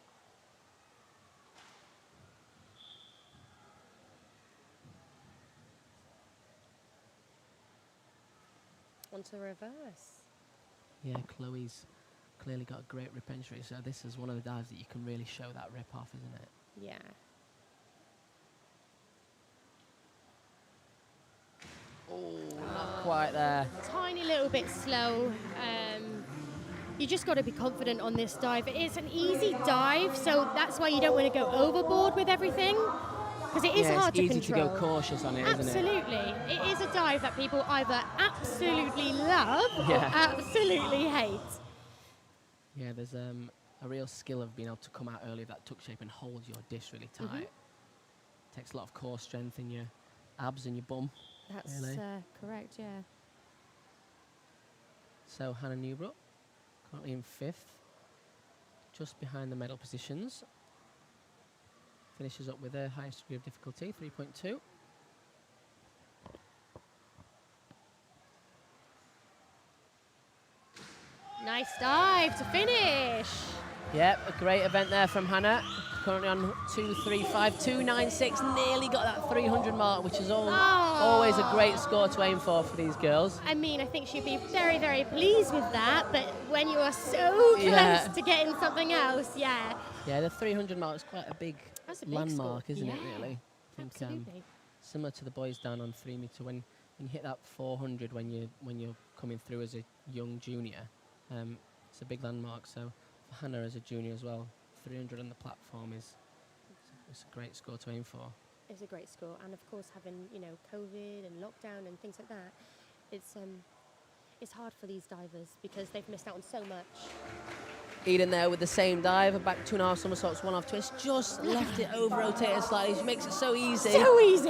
On to reverse. Yeah, Chloe's clearly got a great rip entry, so this is one of the dives that you can really show that rip off, isn't it? Yeah. Oh, not quite there. Tiny little bit slow. You just got to be confident on this dive. It's an easy dive, so that's why you don't want to go overboard with everything, because it is hard to it's easy control. to go cautious on it, isn't it? Absolutely. It is a dive that people either absolutely love or Yeah. absolutely hate. Yeah, there's a real skill of being able to come out early of that tuck shape and hold your dish really tight. Takes a lot of core strength in your abs and your bum. That's Really? correct, yeah. So Hannah Newbrook, currently in 5th, just behind the medal positions. Finishes up with her highest degree of difficulty, 3.2. Nice dive to finish. Yep, a great event there from Hannah. Currently on 2.35, 2.96, nearly got that 300 mark, which is always a great score to aim for these girls. I mean, I think she'd be very, very pleased with that, but when you are so close to getting something else, yeah. Yeah, the 300 mark is quite a big That's a big landmark, score. isn't it, Yeah, really? I think, absolutely. similar to the boys down on 3 meter, when you hit that 400 when you're coming through as a young junior, it's a big landmark. So for Hannah as a junior as well, 300 on the platform it's a great score to aim for. It's a great score, and of course having COVID and lockdown and things like that, it's hard for these divers because they've missed out on so much. Eden there with the same dive, a back 2.5 somersaults, 1 off twist, just left it over rotated slightly. She makes it so easy. So easy.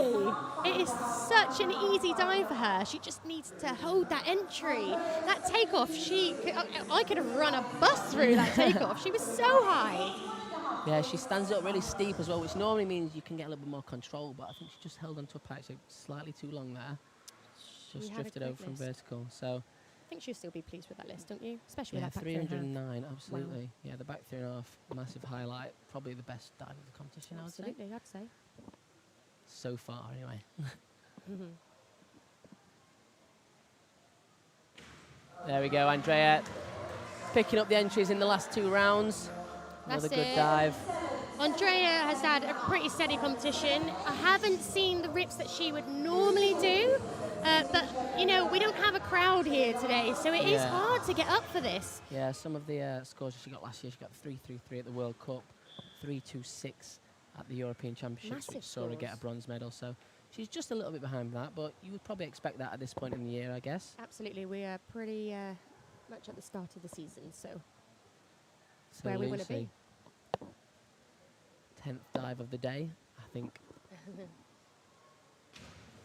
It is such an easy dive for her. She just needs to hold that entry, that takeoff. I could have run a bus through that takeoff. She was so high. Yeah, she stands up really steep as well, which normally means you can get a little bit more control, but I think she just held onto a pike shape slightly too long there. Just had a drifted great over from list. vertical. So I think she'll still be pleased with that list, don't you? Especially yeah, with that back 3.5. 309, absolutely. Yeah, the back 3.5, massive highlight. Probably the best dive of the competition, I would say. Absolutely, I'd say. So far, anyway. There we go, Andrea picking up the entries in the last 2 rounds. Another That's good it. dive. Andrea has had a pretty steady competition. I haven't seen the rips that she would normally do. But, you know, we don't have a crowd here today, so it is Yeah. hard to get up for this. Yeah, some of the scores she got last year, she got 3-3-3 at the World Cup, 3-2-6 at the European Championships, Massive which saw her get a scores. bronze medal. So she's just a little bit behind that, but you would probably expect that at this point in the year, I guess. Absolutely, we are pretty much at the start of the season, so So where we want to Lucy, be. 10th dive of the day, I think.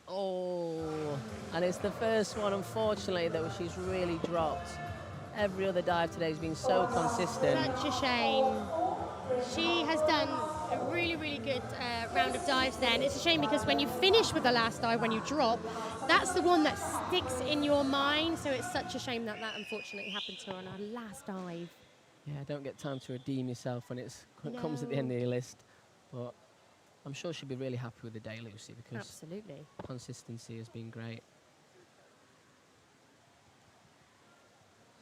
Oh, and it's the first one, unfortunately, that she's really dropped. Every other dive today has been so consistent. Such a shame. She has done a really, really good round of dives then. It's a shame because when you finish with the last dive, when you drop, that's the one that sticks in your mind. So it's such a shame that that unfortunately happened to her on her last dive. Yeah, don't get time to redeem yourself when it comes at the end of your list. But I'm sure she'll be really happy with the day, Lucy, because Absolutely. consistency has been great.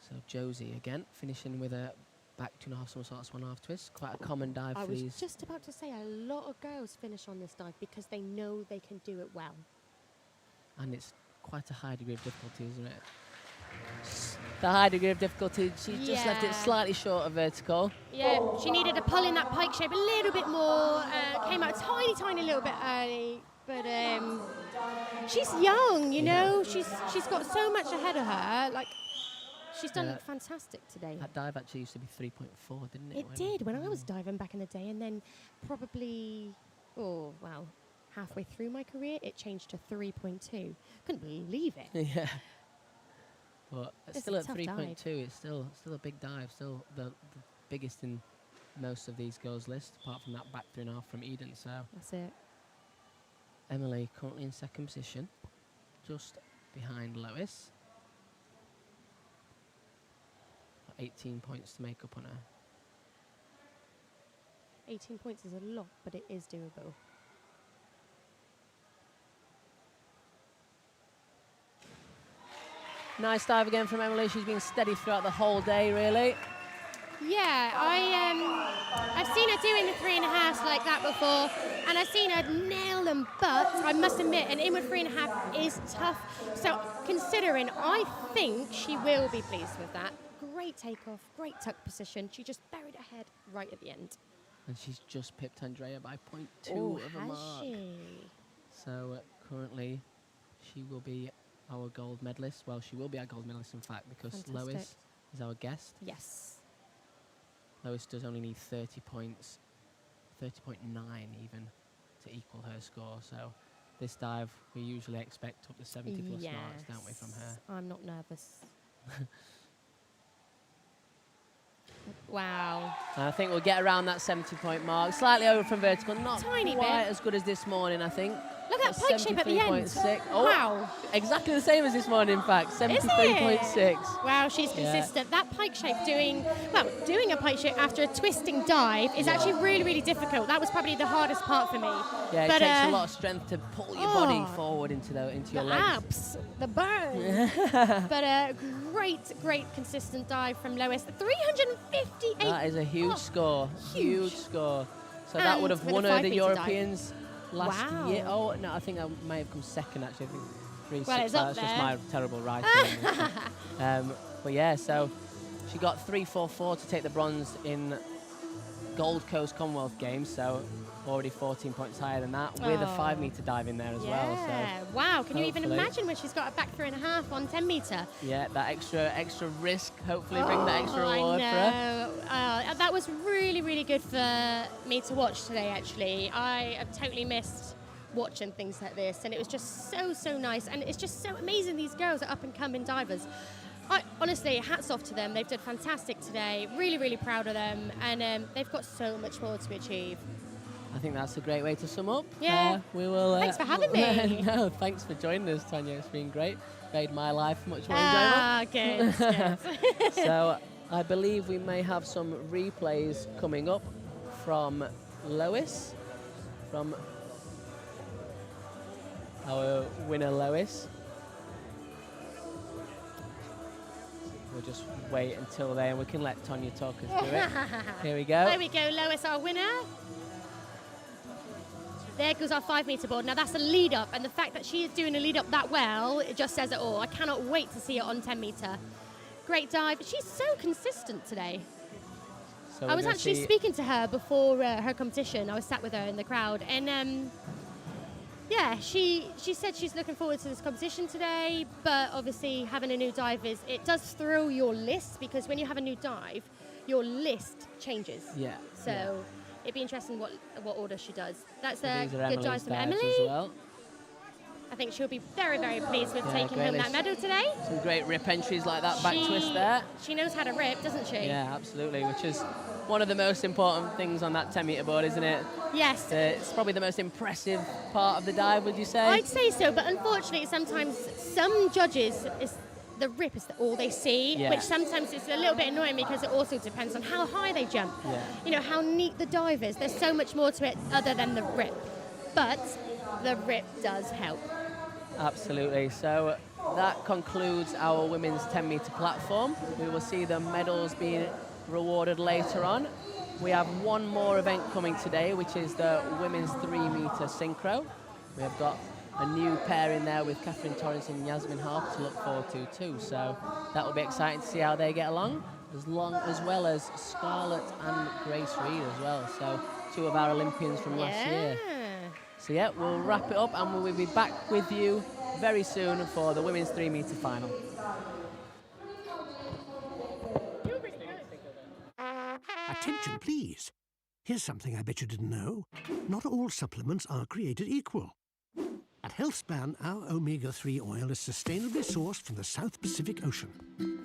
So Josie again, finishing with a back 2.5 somersaults, 1.5 twist. Quite a common dive I for was these. just about to say a lot of girls finish on this dive because they know they can do it well. And it's quite a high degree of difficulty, isn't it? The high degree of difficulty, she just left it Yeah. slightly short of vertical. Yeah, she needed to pull in that pike shape a little bit more. Came out tiny little bit early, but she's young, you know. She's got so much ahead of her. Like, she's done Yeah. fantastic today. That dive actually used to be 3.4, didn't it? It did when I was diving back in the day, and then probably, halfway through my career, it changed to 3.2. Couldn't believe it. Yeah. But It's still a at tough 3.2, it's still a big dive, still the biggest in most of these girls' lists, apart from that back 3.5 from Eden. So That's it. Emily currently in second position, just behind Lois. 18 points to make up on her. 18 points is a lot, but it is doable. Nice dive again from Emily. She's been steady throughout the whole day, really. Yeah, I've seen her doing the 3.5s like that before, and I've seen her nail them, but I must admit, an inward 3.5 is tough. So considering, I think she will be pleased with that. Great takeoff, great tuck position. She just buried her head right at the end. And she's just pipped Andrea by 0.2 of a has mark. she? So currently, she will be our gold medalist. Well, she will be our gold medalist, in fact, because Fantastic. Lois is our guest. Yes. Lois does only need 30 points, 30.9 even, to equal her score. So this dive, we usually expect up to 70 plus marks, don't we, from her? I'm not nervous. Wow. And I think we'll get around that 70-point mark, slightly over from vertical, not Tiny quite bit. as good as this morning, I think. Look at that pike shape at the end. 73.6. Oh, Wow. exactly the same as this morning, in fact, 73.6. Wow, she's Yeah. consistent. That pike shape doing a pike shape after a twisting dive is actually really, really difficult. That was probably the hardest part for me. Yeah, it But, takes a lot of strength to pull your body oh, forward into The your legs. abs, the burn. But a great consistent dive from Lois. 358. That is a huge Oh, score. Huge score. So that And would have with a won her the 5 metre Europeans last Wow. year. Oh, no, I think I may have come second, actually. I think 3 Well, 6, it's up that's just there. my terrible writing. But yeah, so she got 3.44 to take the bronze in Gold Coast Commonwealth Games, so already 14 points higher than that, with a Oh. 5 metre dive in there as well. Yeah. Wow. Can you even hopefully- imagine when she's got a back 3.5 on 10 metre? So yeah, that extra risk, hopefully bring that extra I reward for her. know. That was really, really good for me to watch today, actually. I have totally missed watching things like this, and it was just so nice. And it's just so amazing these girls are up-and-coming divers. Honestly, hats off to them. They've done fantastic today. Really, really proud of them. And they've got so much more to achieve. I think that's a great way to sum up. Yeah. We will. Thanks for having me. No, thanks for joining us, Tanya. It's been great. Made my life much more Good. enjoyable. So I believe we may have some replays coming up from Lois, from our winner Lois. We'll just wait until then. We can let Tanya talk us through it. Here we go. There we go, Lois, our winner. There goes our 5 metre board. Now that's a lead up, and the fact that she is doing a lead up that well, it just says it all. I cannot wait to see her on 10 metre. Great dive. She's so consistent today. So I was actually speaking to her before her competition. I was sat with her in the crowd, and yeah, she said she's looking forward to this competition today, but obviously having a new dive it does throw your list, because when you have a new dive, your list changes. Yeah. So it'd be interesting what order she does. That's a These are good Emily's dive from dives Emily. as well. I think she'll be very, very pleased with Yeah, taking great home that list. medal today. Some great rip entries like that back twist there. She knows how to rip, doesn't she? Yeah, absolutely, which is one of the most important things on that 10 metre board, isn't it? Yes. It's probably the most impressive part of the dive, would you say? I'd say so, but unfortunately sometimes some judges, the rip is all they see, Yeah. which sometimes is a little bit annoying, because it also depends on how high they jump. Yeah. You know, how neat the dive is. There's so much more to it other than the rip. But the rip does help. Absolutely. So that concludes our women's 10 metre platform. We will see the medals being rewarded later on. We have one more event coming today, which is the women's 3 metre synchro. We have got a new pair in there with Catherine Torrance and Yasmin Harper to look forward to too. So that will be exciting to see how they get along, as well as Scarlett and Grace Reed as well. So 2 of our Olympians from last year. So yeah, we'll wrap it up and we'll be back with you very soon for the women's 3 metre final. Attention, please. Here's something I bet you didn't know. Not all supplements are created equal. At Healthspan, our omega-3 oil is sustainably sourced from the South Pacific Ocean.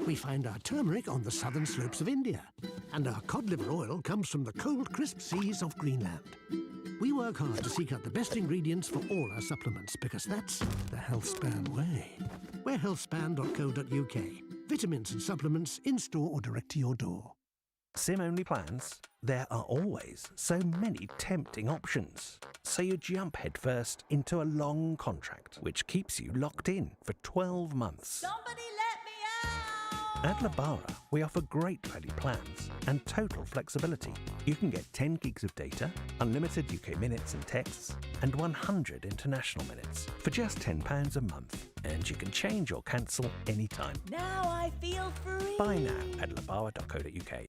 We find our turmeric on the southern slopes of India, and our cod liver oil comes from the cold, crisp seas of Greenland. We work hard to seek out the best ingredients for all our supplements, because that's the Healthspan way. We're healthspan.co.uk. Vitamins and supplements in-store or direct to your door. SIM-only plans? There are always so many tempting options. So you jump headfirst into a long contract, which keeps you locked in for 12 months. Somebody let me out! At Labara, we offer great value plans and total flexibility. You can get 10 gigs of data, unlimited UK minutes and texts, and 100 international minutes for just £10 a month. And you can change or cancel anytime. Now I feel free. Buy now at labara.co.uk.